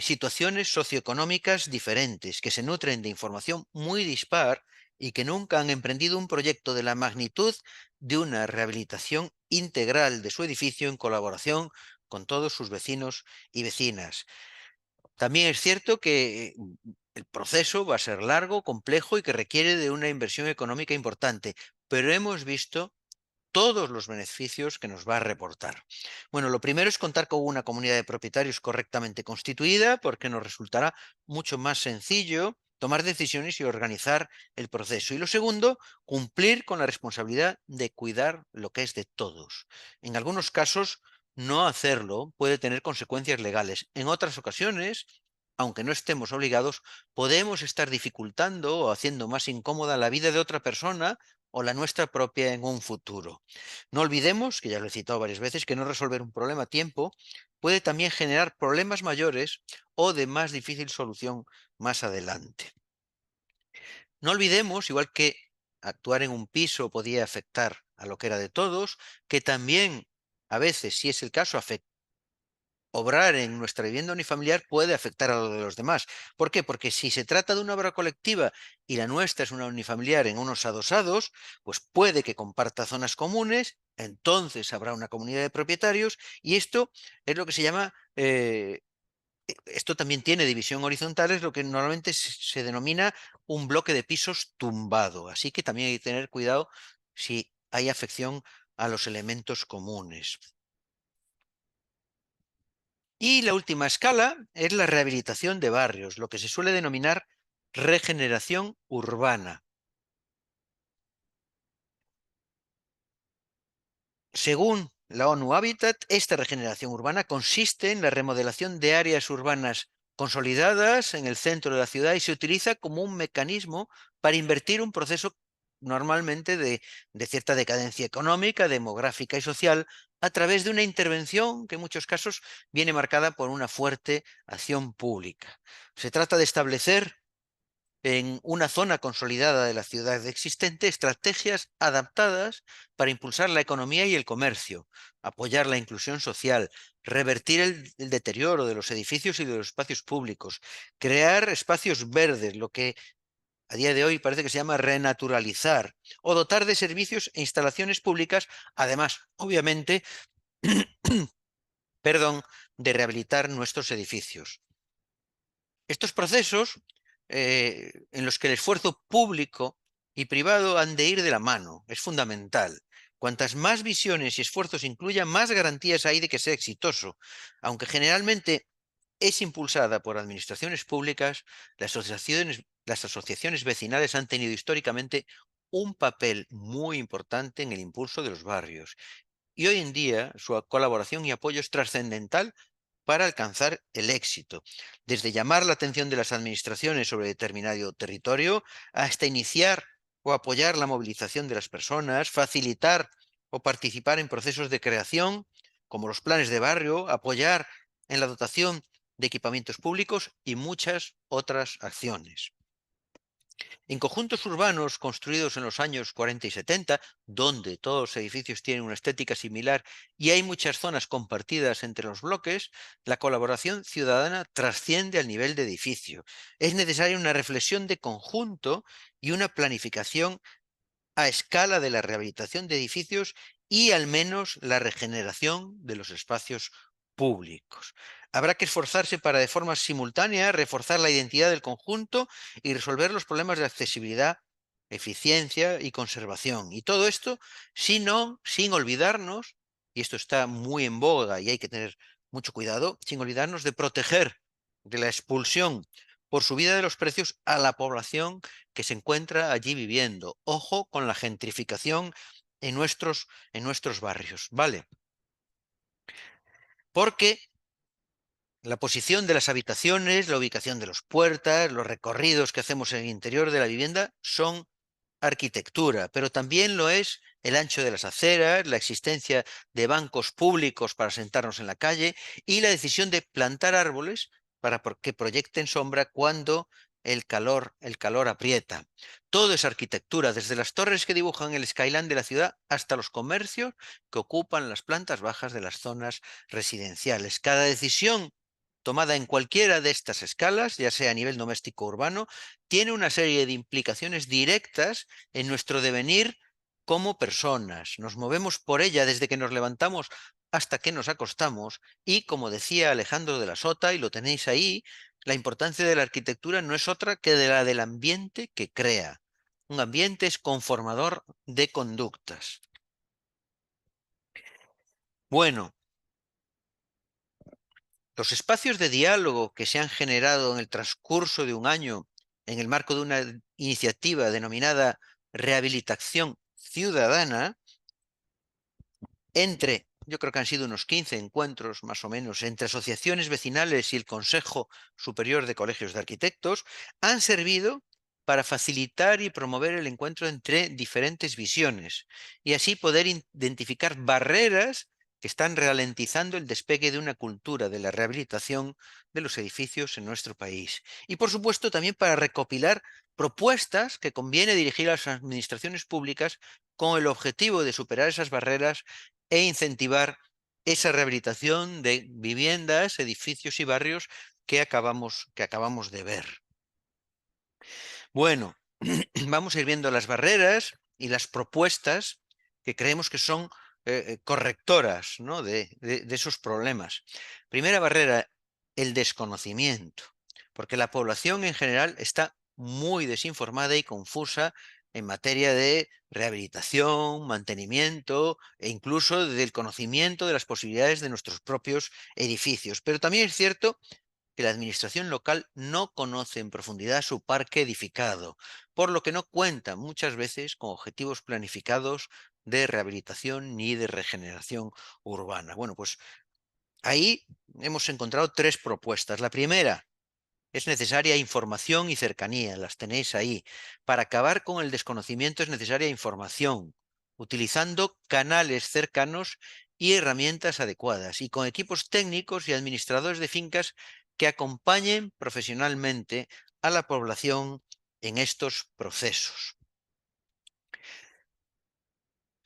situaciones socioeconómicas diferentes, que se nutren de información muy dispar y que nunca han emprendido un proyecto de la magnitud de una rehabilitación integral de su edificio en colaboración con todos sus vecinos y vecinas. También es cierto que el proceso va a ser largo, complejo y que requiere de una inversión económica importante, pero hemos visto todos los beneficios que nos va a reportar. Bueno, lo primero es contar con una comunidad de propietarios correctamente constituida, porque nos resultará mucho más sencillo tomar decisiones y organizar el proceso. Y lo segundo, cumplir con la responsabilidad de cuidar lo que es de todos. En algunos casos, no hacerlo puede tener consecuencias legales. En otras ocasiones, aunque no estemos obligados, podemos estar dificultando o haciendo más incómoda la vida de otra persona o la nuestra propia en un futuro. No olvidemos, que ya lo he citado varias veces, que no resolver un problema a tiempo puede también generar problemas mayores o de más difícil solución más adelante. No olvidemos, igual que actuar en un piso podía afectar a lo que era de todos, que también a veces, si es el caso, obrar en nuestra vivienda unifamiliar puede afectar a lo de los demás. ¿Por qué? Porque si se trata de una obra colectiva y la nuestra es una unifamiliar en unos adosados, pues puede que comparta zonas comunes, entonces habrá una comunidad de propietarios y esto es lo que se llama, esto también tiene división horizontal, es lo que normalmente se denomina un bloque de pisos tumbado. Así que también hay que tener cuidado si hay afección a los elementos comunes. Y la última escala es la rehabilitación de barrios, lo que se suele denominar regeneración urbana. Según la ONU Habitat, esta regeneración urbana consiste en la remodelación de áreas urbanas consolidadas en el centro de la ciudad y se utiliza como un mecanismo para invertir un proceso normalmente de cierta decadencia económica, demográfica y social a través de una intervención que en muchos casos viene marcada por una fuerte acción pública. Se trata de establecer en una zona consolidada de la ciudad existente estrategias adaptadas para impulsar la economía y el comercio, apoyar la inclusión social, revertir el deterioro de los edificios y de los espacios públicos, crear espacios verdes, lo que a día de hoy parece que se llama renaturalizar, o dotar de servicios e instalaciones públicas, además, obviamente, perdón, de rehabilitar nuestros edificios. Estos procesos en los que el esfuerzo público y privado han de ir de la mano, es fundamental. Cuantas más visiones y esfuerzos incluya, más garantías hay de que sea exitoso. Aunque generalmente es impulsada por administraciones públicas, las asociaciones vecinales han tenido históricamente un papel muy importante en el impulso de los barrios. Y hoy en día su colaboración y apoyo es trascendental para alcanzar el éxito, desde llamar la atención de las administraciones sobre determinado territorio hasta iniciar o apoyar la movilización de las personas, facilitar o participar en procesos de creación, como los planes de barrio, apoyar en la dotación de equipamientos públicos y muchas otras acciones. En conjuntos urbanos construidos en los años 40 y 70, donde todos los edificios tienen una estética similar y hay muchas zonas compartidas entre los bloques, la colaboración ciudadana trasciende al nivel de edificio. Es necesaria una reflexión de conjunto y una planificación a escala de la rehabilitación de edificios y al menos la regeneración de los espacios públicos. Habrá que esforzarse para, de forma simultánea, reforzar la identidad del conjunto y resolver los problemas de accesibilidad, eficiencia y conservación. Y todo esto sin olvidarnos, y esto está muy en boga y hay que tener mucho cuidado, sin olvidarnos de proteger de la expulsión por subida de los precios a la población que se encuentra allí viviendo. Ojo con la gentrificación en nuestros barrios, ¿vale? Porque la posición de las habitaciones, la ubicación de las puertas, los recorridos que hacemos en el interior de la vivienda son arquitectura, pero también lo es el ancho de las aceras, la existencia de bancos públicos para sentarnos en la calle y la decisión de plantar árboles para que proyecten sombra cuando el calor aprieta. Todo es arquitectura, desde las torres que dibujan el skyline de la ciudad hasta los comercios que ocupan las plantas bajas de las zonas residenciales. Cada decisión tomada en cualquiera de estas escalas, ya sea a nivel doméstico o urbano, tiene una serie de implicaciones directas en nuestro devenir como personas. Nos movemos por ella desde que nos levantamos hasta que nos acostamos y, como decía Alejandro de la Sota, y lo tenéis ahí, la importancia de la arquitectura no es otra que de la del ambiente que crea. Un ambiente es conformador de conductas. Bueno, los espacios de diálogo que se han generado en el transcurso de un año en el marco de una iniciativa denominada Rehabilitación Ciudadana, yo creo que han sido unos 15 encuentros más o menos, entre asociaciones vecinales y el Consejo Superior de Colegios de Arquitectos, han servido para facilitar y promover el encuentro entre diferentes visiones y así poder identificar barreras que están ralentizando el despegue de una cultura de la rehabilitación de los edificios en nuestro país. Y por supuesto también para recopilar propuestas que conviene dirigir a las administraciones públicas con el objetivo de superar esas barreras e incentivar esa rehabilitación de viviendas, edificios y barrios que acabamos de ver. Bueno, vamos a ir viendo las barreras y las propuestas que creemos que son correctoras, ¿no?, de esos problemas. Primera barrera, el desconocimiento, porque la población en general está muy desinformada y confusa en materia de rehabilitación, mantenimiento e incluso del conocimiento de las posibilidades de nuestros propios edificios. Pero también es cierto que la administración local no conoce en profundidad su parque edificado, por lo que no cuenta muchas veces con objetivos planificados de rehabilitación ni de regeneración urbana. Bueno, pues ahí hemos encontrado tres propuestas. La primera: es necesaria información y cercanía, las tenéis ahí. Para acabar con el desconocimiento es necesaria información, utilizando canales cercanos y herramientas adecuadas, y con equipos técnicos y administradores de fincas que acompañen profesionalmente a la población en estos procesos.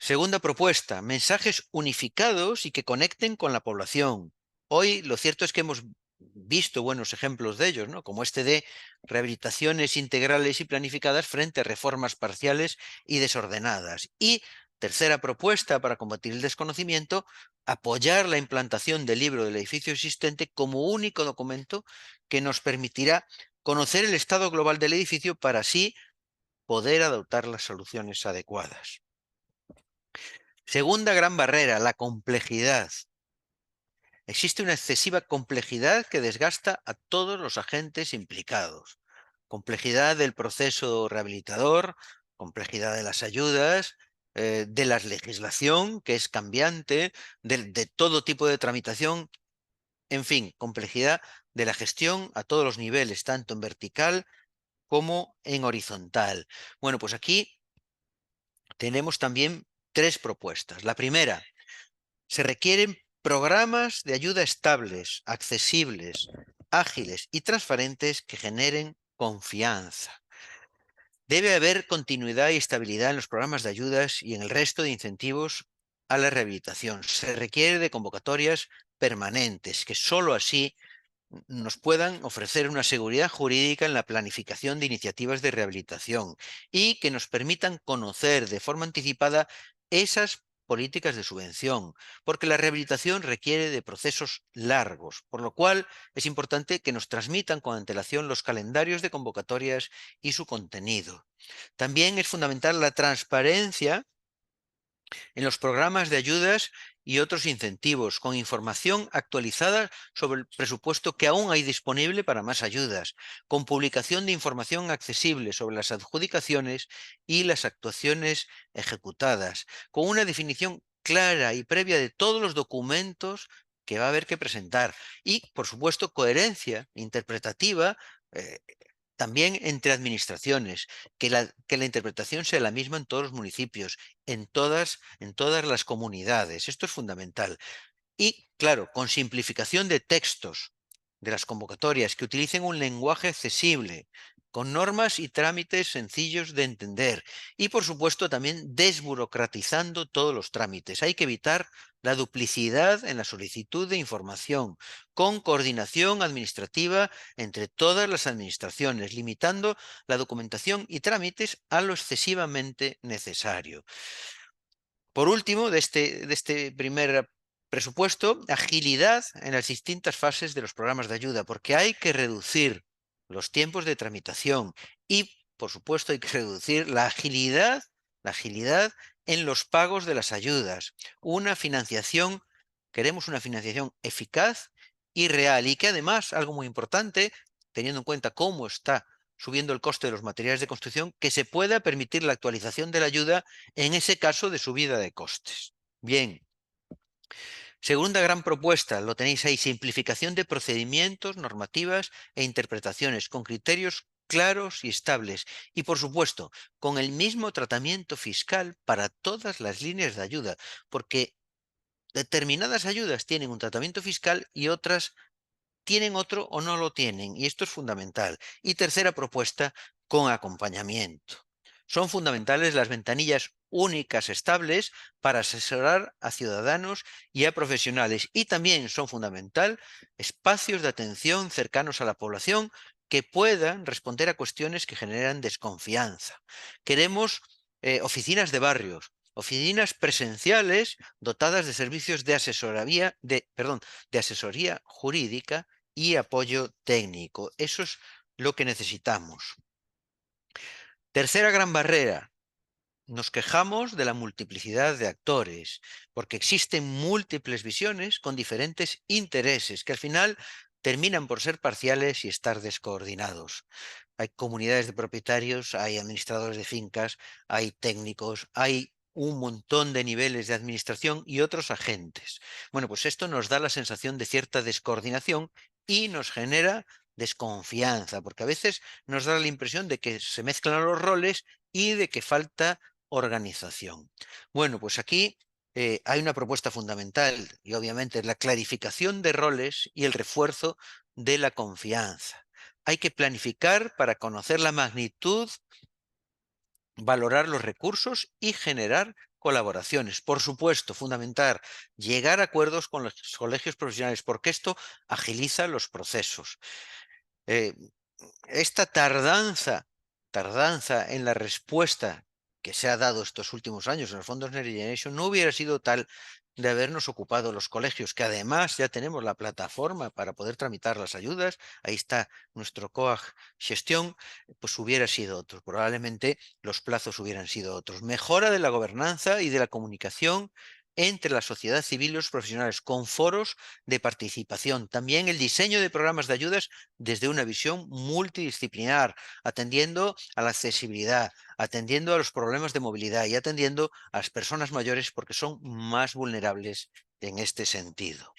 Segunda propuesta, mensajes unificados y que conecten con la población. Hoy lo cierto es que hemos visto buenos ejemplos de ellos, ¿no?, como este de rehabilitaciones integrales y planificadas frente a reformas parciales y desordenadas. Y tercera propuesta para combatir el desconocimiento, apoyar la implantación del libro del edificio existente como único documento que nos permitirá conocer el estado global del edificio para así poder adoptar las soluciones adecuadas. Segunda gran barrera, la complejidad. Existe una excesiva complejidad que desgasta a todos los agentes implicados. Complejidad del proceso rehabilitador, complejidad de las ayudas, de la legislación, que es cambiante, de todo tipo de tramitación, en fin, complejidad de la gestión a todos los niveles, tanto en vertical como en horizontal. Bueno, pues aquí tenemos también tres propuestas. La primera: se requieren programas de ayuda estables, accesibles, ágiles y transparentes que generen confianza. Debe haber continuidad y estabilidad en los programas de ayudas y en el resto de incentivos a la rehabilitación. Se requiere de convocatorias permanentes, que sólo así nos puedan ofrecer una seguridad jurídica en la planificación de iniciativas de rehabilitación y que nos permitan conocer de forma anticipada esas políticas de subvención, porque la rehabilitación requiere de procesos largos, por lo cual es importante que nos transmitan con antelación los calendarios de convocatorias y su contenido. También es fundamental la transparencia en los programas de ayudas y otros incentivos, con información actualizada sobre el presupuesto que aún hay disponible para más ayudas, con publicación de información accesible sobre las adjudicaciones y las actuaciones ejecutadas, con una definición clara y previa de todos los documentos que va a haber que presentar y, por supuesto, coherencia interpretativa también entre administraciones, que la interpretación sea la misma en todos los municipios, en todas las comunidades. Esto es fundamental. Y, claro, con simplificación de textos de las convocatorias, que utilicen un lenguaje accesible, con normas y trámites sencillos de entender. Y, por supuesto, también desburocratizando todos los trámites. Hay que evitar la duplicidad en la solicitud de información, con coordinación administrativa entre todas las administraciones, limitando la documentación y trámites a lo excesivamente necesario. Por último, de este primer presupuesto, agilidad en las distintas fases de los programas de ayuda, porque hay que reducir los tiempos de tramitación y, por supuesto, hay que reducir la agilidad en los pagos de las ayudas. Queremos una financiación eficaz y real y que además, algo muy importante, teniendo en cuenta cómo está subiendo el coste de los materiales de construcción, que se pueda permitir la actualización de la ayuda en ese caso de subida de costes. Bien, segunda gran propuesta, lo tenéis ahí, simplificación de procedimientos, normativas e interpretaciones con criterios claros y estables. Y, por supuesto, con el mismo tratamiento fiscal para todas las líneas de ayuda, porque determinadas ayudas tienen un tratamiento fiscal y otras tienen otro o no lo tienen, y esto es fundamental. Y tercera propuesta, con acompañamiento. Son fundamentales las ventanillas únicas estables para asesorar a ciudadanos y a profesionales. Y también son fundamental espacios de atención cercanos a la población que puedan responder a cuestiones que generan desconfianza. Queremos oficinas de barrios, oficinas presenciales dotadas de servicios de asesoría jurídica y apoyo técnico. Eso es lo que necesitamos. Tercera gran barrera. Nos quejamos de la multiplicidad de actores, porque existen múltiples visiones con diferentes intereses que al final terminan por ser parciales y estar descoordinados. Hay comunidades de propietarios, hay administradores de fincas, hay técnicos, hay un montón de niveles de administración y otros agentes. Bueno, pues esto nos da la sensación de cierta descoordinación y nos genera desconfianza, porque a veces nos da la impresión de que se mezclan los roles y de que falta organización. Bueno, pues aquí hay una propuesta fundamental y obviamente es la clarificación de roles y el refuerzo de la confianza. Hay que planificar para conocer la magnitud, valorar los recursos y generar colaboraciones. Por supuesto, fundamental, llegar a acuerdos con los colegios profesionales, porque esto agiliza los procesos. Eh, esta tardanza en la respuesta que se ha dado estos últimos años en los fondos Next Generation no hubiera sido tal de habernos ocupado los colegios, que además ya tenemos la plataforma para poder tramitar las ayudas, ahí está nuestro COAG Gestión, pues hubiera sido otro. Probablemente los plazos hubieran sido otros. Mejora de la gobernanza y de la comunicación entre la sociedad civil y los profesionales, con foros de participación. También el diseño de programas de ayudas desde una visión multidisciplinar, atendiendo a la accesibilidad, atendiendo a los problemas de movilidad y atendiendo a las personas mayores porque son más vulnerables en este sentido.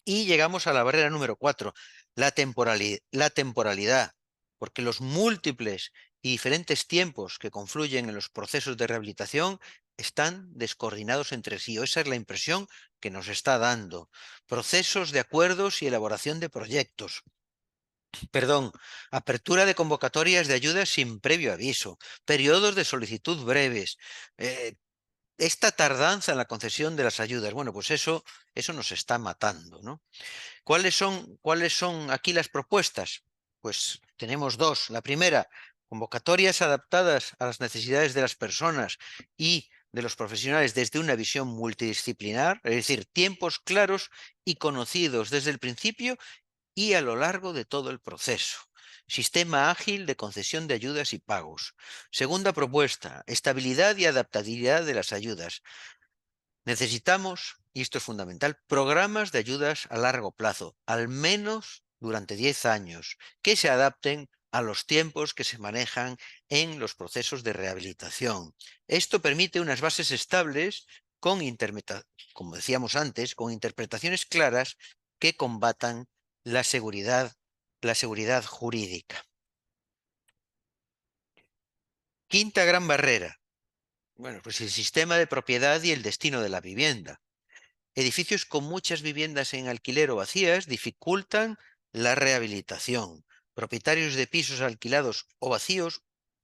Y llegamos a la barrera número 4, la temporalidad, porque los múltiples y diferentes tiempos que confluyen en los procesos de rehabilitación están descoordinados entre sí, o esa es la impresión que nos está dando. Procesos de acuerdos y elaboración de proyectos, apertura de convocatorias de ayudas sin previo aviso, periodos de solicitud breves, esta tardanza en la concesión de las ayudas, bueno, pues eso nos está matando, ¿no? ¿Cuáles son aquí las propuestas? Pues tenemos dos. La primera, convocatorias adaptadas a las necesidades de las personas y de los profesionales desde una visión multidisciplinar, es decir, tiempos claros y conocidos desde el principio y a lo largo de todo el proceso. Sistema ágil de concesión de ayudas y pagos. Segunda propuesta, estabilidad y adaptabilidad de las ayudas. Necesitamos, y esto es fundamental, programas de ayudas a largo plazo, al menos durante 10 años, que se adapten a los tiempos que se manejan en los procesos de rehabilitación. Esto permite unas bases estables con, como decíamos antes, con interpretaciones claras que combatan la seguridad jurídica. Quinta gran barrera. Bueno, pues el sistema de propiedad y el destino de la vivienda. Edificios con muchas viviendas en alquiler o vacías dificultan la rehabilitación. Propietarios de pisos alquilados o vacíos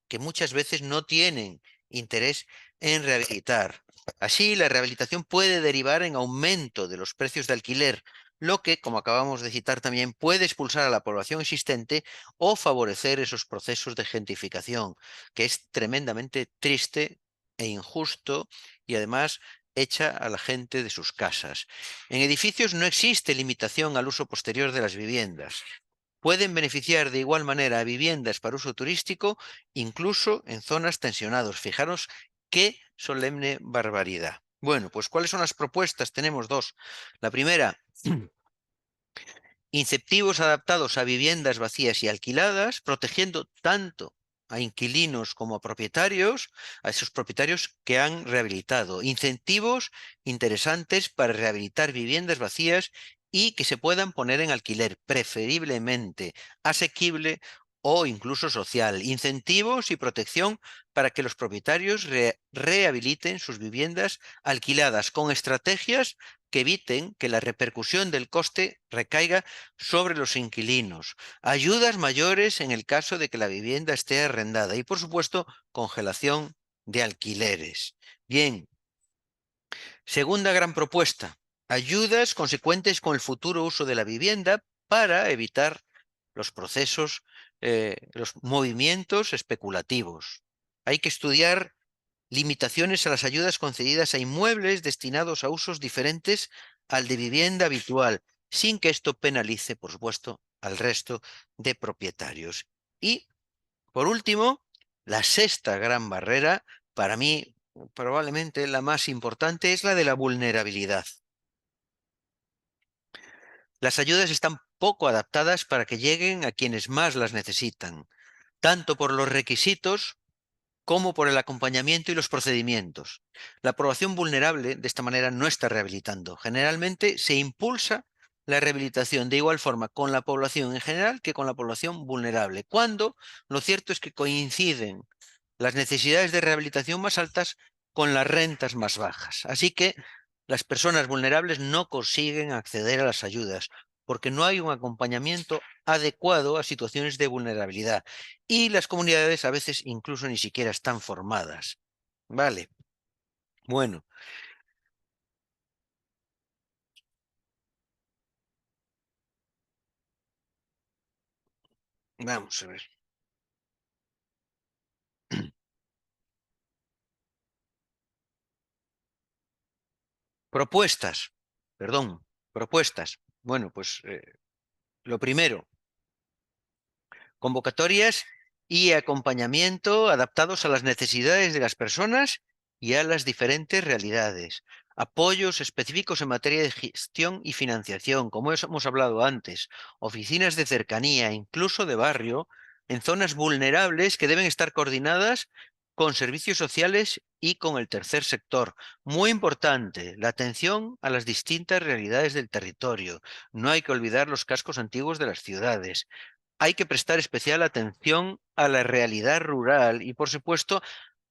que muchas veces no tienen interés en rehabilitar. Así, la rehabilitación puede derivar en aumento de los precios de alquiler, lo que, como acabamos de citar también, puede expulsar a la población existente o favorecer esos procesos de gentrificación, que es tremendamente triste e injusto y además echa a la gente de sus casas. En edificios no existe limitación al uso posterior de las viviendas. Pueden beneficiar de igual manera a viviendas para uso turístico, incluso en zonas tensionadas. Fijaros qué solemne barbaridad. Bueno, pues ¿cuáles son las propuestas? Tenemos dos. La primera, incentivos adaptados a viviendas vacías y alquiladas, protegiendo tanto a inquilinos como a propietarios, a esos propietarios que han rehabilitado. Incentivos interesantes para rehabilitar viviendas vacías y que se puedan poner en alquiler, preferiblemente asequible o incluso social. Incentivos y protección para que los propietarios rehabiliten sus viviendas alquiladas con estrategias que eviten que la repercusión del coste recaiga sobre los inquilinos, ayudas mayores en el caso de que la vivienda esté arrendada y, por supuesto, congelación de alquileres. Bien, segunda gran propuesta, ayudas consecuentes con el futuro uso de la vivienda para evitar los procesos, los movimientos especulativos. Hay que estudiar limitaciones a las ayudas concedidas a inmuebles destinados a usos diferentes al de vivienda habitual, sin que esto penalice, por supuesto, al resto de propietarios. Y, por último, la sexta gran barrera, para mí probablemente la más importante, es la de la vulnerabilidad. Las ayudas están poco adaptadas para que lleguen a quienes más las necesitan, tanto por los requisitos como por el acompañamiento y los procedimientos. La población vulnerable, de esta manera, no está rehabilitando. Generalmente se impulsa la rehabilitación de igual forma con la población en general que con la población vulnerable, cuando lo cierto es que coinciden las necesidades de rehabilitación más altas con las rentas más bajas. Así que las personas vulnerables no consiguen acceder a las ayudas porque no hay un acompañamiento adecuado a situaciones de vulnerabilidad y las comunidades a veces incluso ni siquiera están formadas. Vale, bueno, vamos a ver. Propuestas, perdón, propuestas. Bueno, pues lo primero, convocatorias y acompañamiento adaptados a las necesidades de las personas y a las diferentes realidades. Apoyos específicos en materia de gestión y financiación, como hemos hablado antes. Oficinas de cercanía, incluso de barrio, en zonas vulnerables que deben estar coordinadas con servicios sociales y con el tercer sector. Muy importante, la atención a las distintas realidades del territorio. No hay que olvidar los cascos antiguos de las ciudades. Hay que prestar especial atención a la realidad rural y, por supuesto,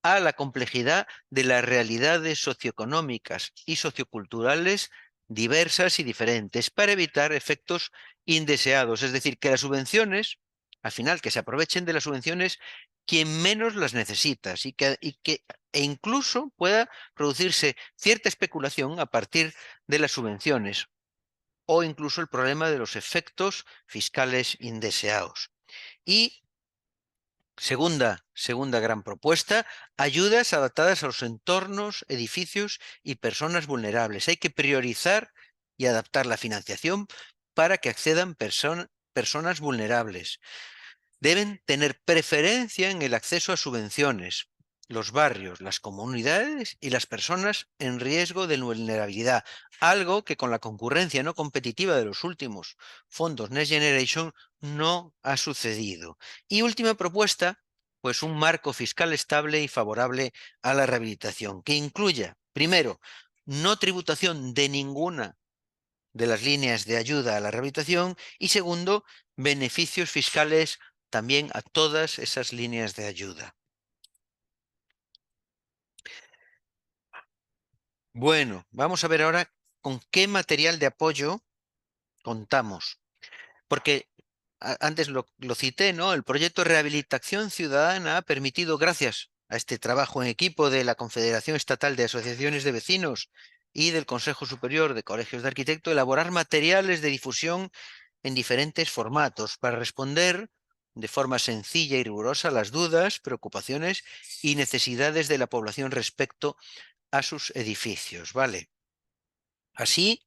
a la complejidad de las realidades socioeconómicas y socioculturales diversas y diferentes para evitar efectos indeseados. Es decir, que las subvenciones, al final, que se aprovechen de las subvenciones quien menos las necesita e incluso pueda producirse cierta especulación a partir de las subvenciones o incluso el problema de los efectos fiscales indeseados. Y Segunda gran propuesta, ayudas adaptadas a los entornos, edificios y personas vulnerables. Hay que priorizar y adaptar la financiación para que accedan personas vulnerables. Deben tener preferencia en el acceso a subvenciones, los barrios, las comunidades y las personas en riesgo de vulnerabilidad, algo que con la concurrencia no competitiva de los últimos fondos Next Generation no ha sucedido. Y última propuesta, pues un marco fiscal estable y favorable a la rehabilitación, que incluya, primero, no tributación de ninguna de las líneas de ayuda a la rehabilitación y segundo, beneficios fiscales también a todas esas líneas de ayuda. Bueno, vamos a ver ahora con qué material de apoyo contamos, porque antes lo cité, ¿no? El proyecto de rehabilitación ciudadana ha permitido, gracias a este trabajo en equipo de la Confederación Estatal de Asociaciones de Vecinos y del Consejo Superior de Colegios de Arquitectos, elaborar materiales de difusión en diferentes formatos para responder de forma sencilla y rigurosa a las dudas, preocupaciones y necesidades de la población respecto a sus edificios, ¿vale? Así,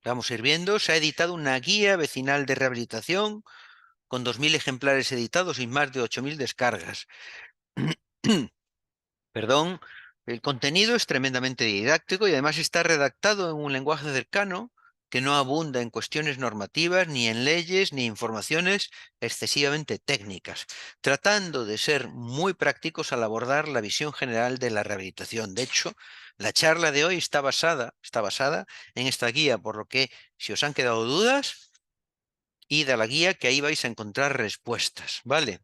vamos a ir viendo, se ha editado una guía vecinal de rehabilitación con 2.000 ejemplares editados y más de 8.000 descargas. Perdón, el contenido es tremendamente didáctico y además está redactado en un lenguaje cercano que no abunda en cuestiones normativas, ni en leyes, ni informaciones excesivamente técnicas, tratando de ser muy prácticos al abordar la visión general de la rehabilitación. De hecho, la charla de hoy está basada en esta guía, por lo que si os han quedado dudas, id a la guía que ahí vais a encontrar respuestas, ¿vale?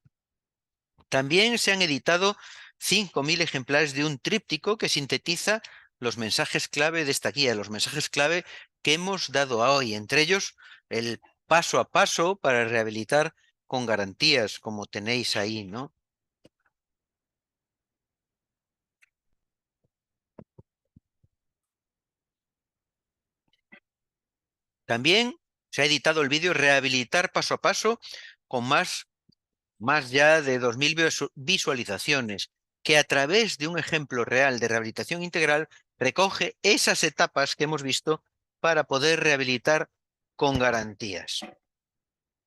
También se han editado 5.000 ejemplares de un tríptico que sintetiza los mensajes clave de esta guía, los mensajes clave que hemos dado hoy, entre ellos el paso a paso para rehabilitar con garantías, como tenéis ahí, ¿no? También se ha editado el vídeo Rehabilitar paso a paso con más ya de 2.000 visualizaciones, que a través de un ejemplo real de rehabilitación integral recoge esas etapas que hemos visto para poder rehabilitar con garantías.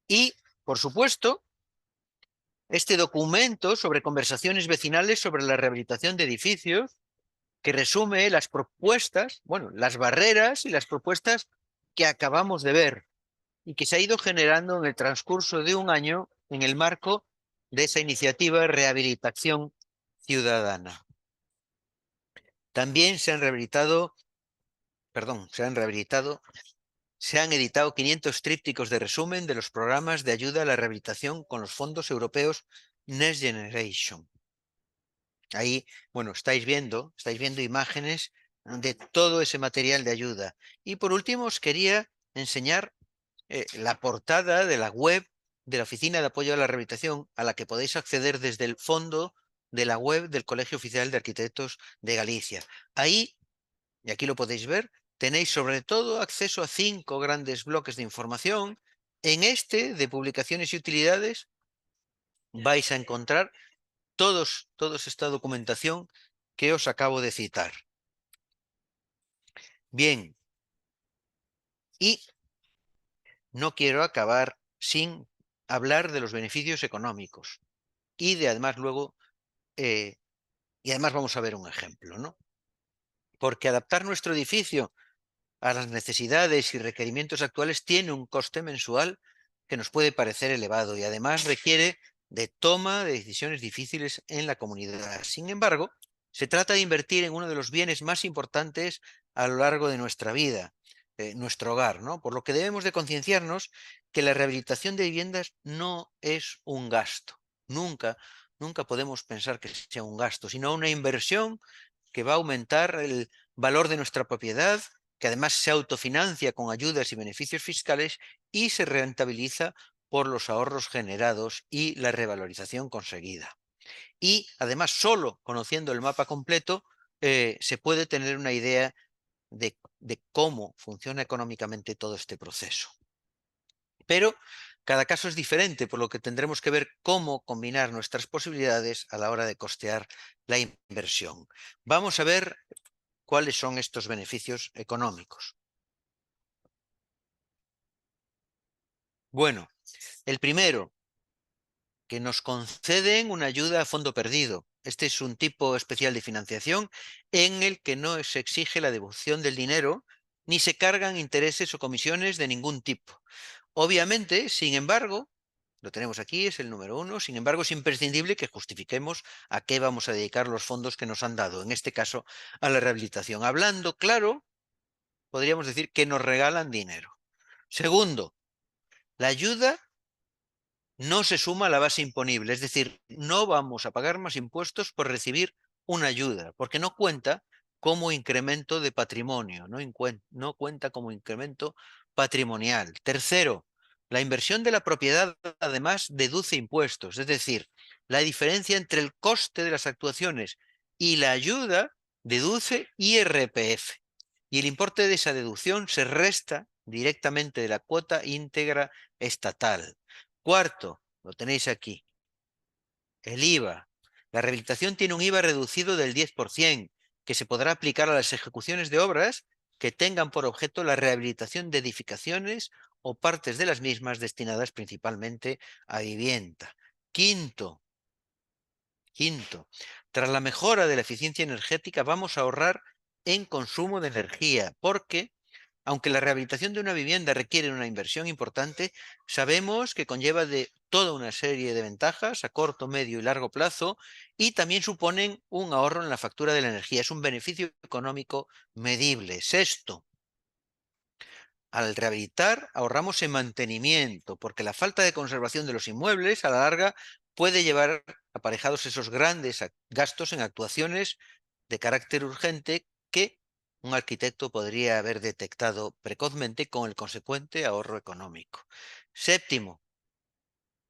Y, por supuesto, este documento sobre conversaciones vecinales sobre la rehabilitación de edificios, que resume las propuestas, bueno, las barreras y las propuestas que acabamos de ver y que se ha ido generando en el transcurso de un año en el marco de esa iniciativa de rehabilitación ciudadana. También se han editado 500 trípticos de resumen de los programas de ayuda a la rehabilitación con los fondos europeos Next Generation. Ahí, bueno, estáis viendo imágenes de todo ese material de ayuda. Y por último, os quería enseñar la portada de la web de la Oficina de Apoyo a la Rehabilitación, a la que podéis acceder desde el fondo de la web del Colegio Oficial de Arquitectos de Galicia. Ahí, y aquí lo podéis ver, tenéis sobre todo acceso a 5 grandes bloques de información. En este, de publicaciones y utilidades, vais a encontrar toda esta documentación que os acabo de citar. Bien, y no quiero acabar sin hablar de los beneficios económicos y de además luego, y además vamos a ver un ejemplo, ¿no? Porque adaptar nuestro edificio a las necesidades y requerimientos actuales tiene un coste mensual que nos puede parecer elevado y además requiere de toma de decisiones difíciles en la comunidad. Sin embargo, se trata de invertir en uno de los bienes más importantes a lo largo de nuestra vida, nuestro hogar, ¿no? Por lo que debemos de concienciarnos que la rehabilitación de viviendas no es un gasto. Nunca, nunca podemos pensar que sea un gasto, sino una inversión que va a aumentar el valor de nuestra propiedad, que además se autofinancia con ayudas y beneficios fiscales y se rentabiliza por los ahorros generados y la revalorización conseguida. Y además, solo conociendo el mapa completo, se puede tener una idea de cómo funciona económicamente todo este proceso. Pero cada caso es diferente, por lo que tendremos que ver cómo combinar nuestras posibilidades a la hora de costear la inversión. Vamos a ver cuáles son estos beneficios económicos. Bueno, el primero, que nos conceden una ayuda a fondo perdido. Este es un tipo especial de financiación en el que no se exige la devolución del dinero ni se cargan intereses o comisiones de ningún tipo. Obviamente, sin embargo, lo tenemos aquí, es el número uno, sin embargo es imprescindible que justifiquemos a qué vamos a dedicar los fondos que nos han dado, en este caso a la rehabilitación. Hablando claro, podríamos decir que nos regalan dinero. Segundo, la ayuda no se suma a la base imponible, es decir, no vamos a pagar más impuestos por recibir una ayuda, porque no cuenta como incremento de patrimonio, no cuenta como incremento patrimonial. Tercero, la inversión de la propiedad además deduce impuestos, es decir, la diferencia entre el coste de las actuaciones y la ayuda deduce IRPF, y el importe de esa deducción se resta directamente de la cuota íntegra estatal. Cuarto, lo tenéis aquí, el IVA. La rehabilitación tiene un IVA reducido del 10%, que se podrá aplicar a las ejecuciones de obras que tengan por objeto la rehabilitación de edificaciones o partes de las mismas destinadas principalmente a vivienda. Quinto, tras la mejora de la eficiencia energética vamos a ahorrar en consumo de energía, porque aunque la rehabilitación de una vivienda requiere una inversión importante, sabemos que conlleva de toda una serie de ventajas a corto, medio y largo plazo y también suponen un ahorro en la factura de la energía. Es un beneficio económico medible. Sexto, al rehabilitar ahorramos en mantenimiento, porque la falta de conservación de los inmuebles a la larga puede llevar aparejados esos grandes gastos en actuaciones de carácter urgente que un arquitecto podría haber detectado precozmente con el consecuente ahorro económico. Séptimo,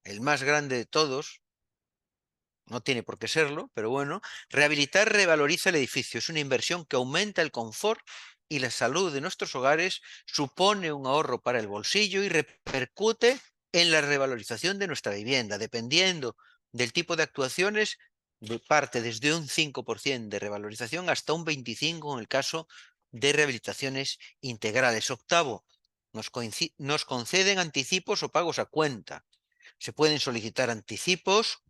el más grande de todos, no tiene por qué serlo, pero bueno, rehabilitar revaloriza el edificio. Es una inversión que aumenta el confort y la salud de nuestros hogares, supone un ahorro para el bolsillo y repercute en la revalorización de nuestra vivienda. Dependiendo del tipo de actuaciones, parte desde un 5% de revalorización hasta un 25% en el caso de rehabilitaciones integrales. Octavo, nos conceden anticipos o pagos a cuenta. Se pueden solicitar anticipos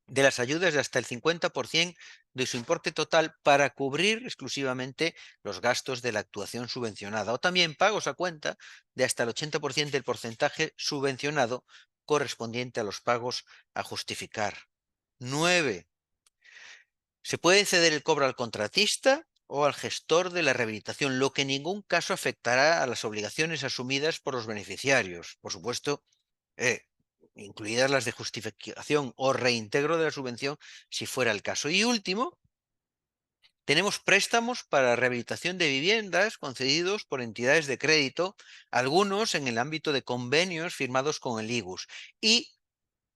de las ayudas de hasta el 50% de su importe total para cubrir exclusivamente los gastos de la actuación subvencionada, o también pagos a cuenta de hasta el 80% del porcentaje subvencionado correspondiente a los pagos a justificar. 9. Se puede ceder el cobro al contratista o al gestor de la rehabilitación, lo que en ningún caso afectará a las obligaciones asumidas por los beneficiarios. Por supuesto, eh, incluidas las de justificación o reintegro de la subvención si fuera el caso. Y último, tenemos préstamos para rehabilitación de viviendas concedidos por entidades de crédito, algunos en el ámbito de convenios firmados con el IGUS. Y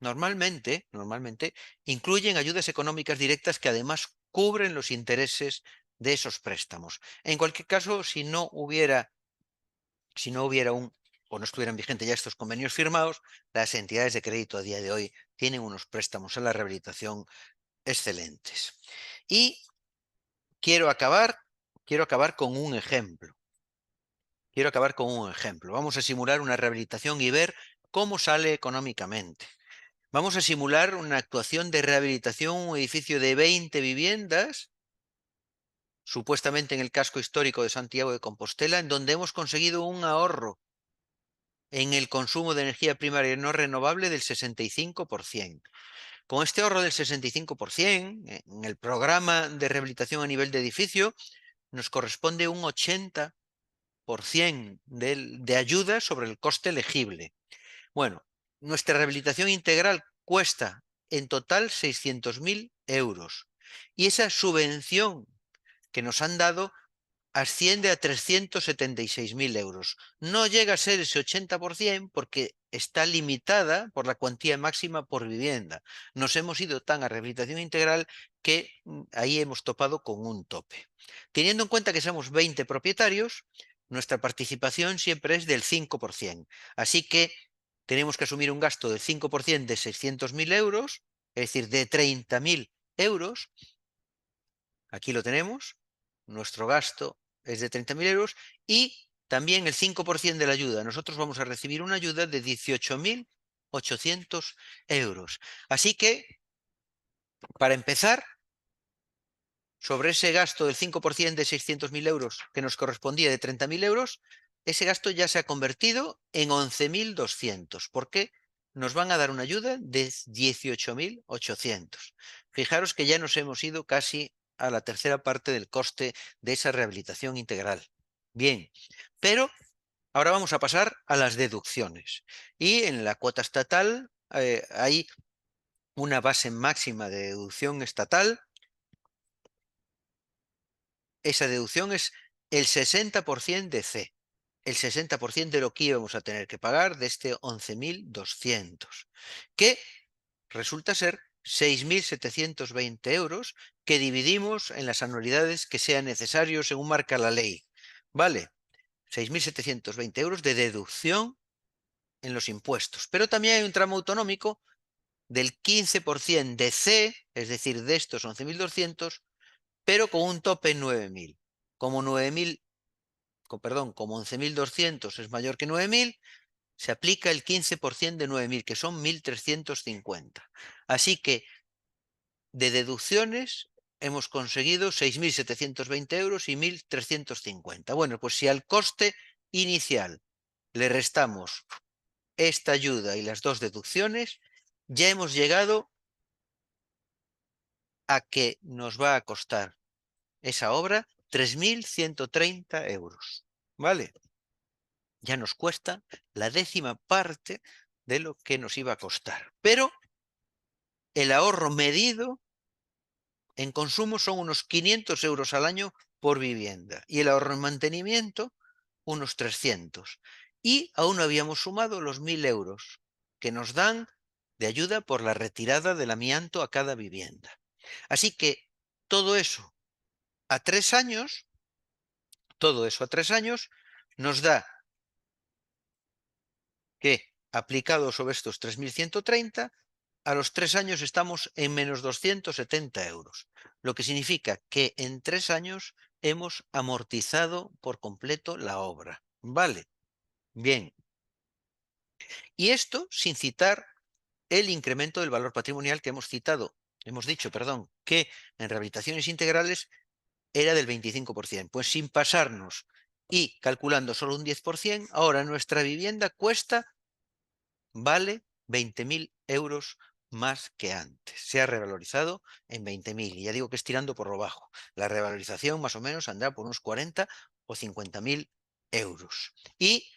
normalmente incluyen ayudas económicas directas que además cubren los intereses de esos préstamos. En cualquier caso, si no hubiera o no estuvieran vigentes ya estos convenios firmados, las entidades de crédito a día de hoy tienen unos préstamos a la rehabilitación excelentes. Y quiero acabar, quiero acabar con un ejemplo. Vamos a simular una rehabilitación y ver cómo sale económicamente. Vamos a simular una actuación de rehabilitación, un edificio de 20 viviendas, supuestamente en el casco histórico de Santiago de Compostela, en donde hemos conseguido un ahorro en el consumo de energía primaria no renovable del 65%. Con este ahorro del 65%, en el programa de rehabilitación a nivel de edificio, nos corresponde un 80% de ayuda sobre el coste elegible. Bueno, nuestra rehabilitación integral cuesta en total 600.000 euros y esa subvención que nos han dado asciende a 376.000 euros. No llega a ser ese 80% porque está limitada por la cuantía máxima por vivienda. Nos hemos ido tan a rehabilitación integral que ahí hemos topado con un tope. Teniendo en cuenta que somos 20 propietarios, nuestra participación siempre es del 5%. Así que tenemos que asumir un gasto del 5% de 600.000 euros, es decir, de 30.000 euros. Aquí lo tenemos, nuestro gasto es de 30.000 euros y también el 5% de la ayuda. Nosotros vamos a recibir una ayuda de 18.800 euros. Así que, para empezar, sobre ese gasto del 5% de 600.000 euros que nos correspondía de 30.000 euros, ese gasto ya se ha convertido en 11.200, porque nos van a dar una ayuda de 18.800. Fijaros que ya nos hemos ido casi a la tercera parte del coste de esa rehabilitación integral. Bien, pero ahora vamos a pasar a las deducciones. Y en la cuota estatal hay una base máxima de deducción estatal. Esa deducción es el 60% de C, el 60% de lo que íbamos a tener que pagar de este 11.200, que resulta ser 6.720 euros que dividimos en las anualidades que sean necesarios según marca la ley. ¿Vale? 6.720 euros de deducción en los impuestos. Pero también hay un tramo autonómico del 15% de C, es decir, de estos 11.200, pero con un tope en 9.000. Como 9.000, como 11.200 es mayor que 9.000, se aplica el 15% de 9.000, que son 1.350. Así que de deducciones hemos conseguido 6.720 euros y 1.350. Bueno, pues si al coste inicial le restamos esta ayuda y las dos deducciones, ya hemos llegado a que nos va a costar esa obra 3.130 euros. ¿Vale? Ya nos cuesta la décima parte de lo que nos iba a costar. Pero el ahorro medido en consumo son unos 500 euros al año por vivienda y el ahorro en mantenimiento unos 300. Y aún no habíamos sumado los 1.000 euros que nos dan de ayuda por la retirada del amianto a cada vivienda. Así que todo eso a 3 años, nos da que, aplicado sobre estos 3.130, a los 3 años estamos en menos 270 euros, lo que significa que en 3 años hemos amortizado por completo la obra. ¿Vale? Bien. Y esto sin citar el incremento del valor patrimonial que hemos dicho, que en rehabilitaciones integrales era del 25%. Pues sin pasarnos y calculando solo un 10%, ahora nuestra vivienda vale 20.000 euros más que antes. Se ha revalorizado en 20.000. Y ya digo que es tirando por lo bajo. La revalorización más o menos andará por unos 40 o 50.000 euros. Y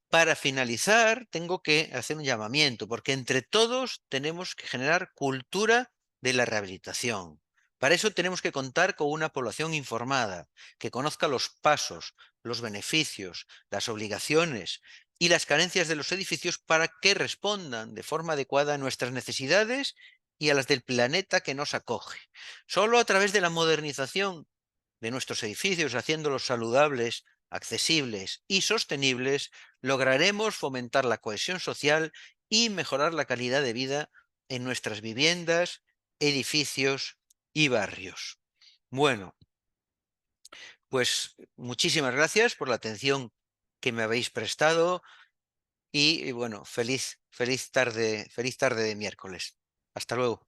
para finalizar, tengo que hacer un llamamiento, porque entre todos tenemos que generar cultura de la rehabilitación. Para eso tenemos que contar con una población informada, que conozca los pasos, los beneficios, las obligaciones y las carencias de los edificios para que respondan de forma adecuada a nuestras necesidades y a las del planeta que nos acoge. Solo a través de la modernización de nuestros edificios, haciéndolos saludables, accesibles y sostenibles, lograremos fomentar la cohesión social y mejorar la calidad de vida en nuestras viviendas, edificios y barrios. Bueno, pues muchísimas gracias por la atención que me habéis prestado y bueno, feliz tarde de miércoles. Hasta luego.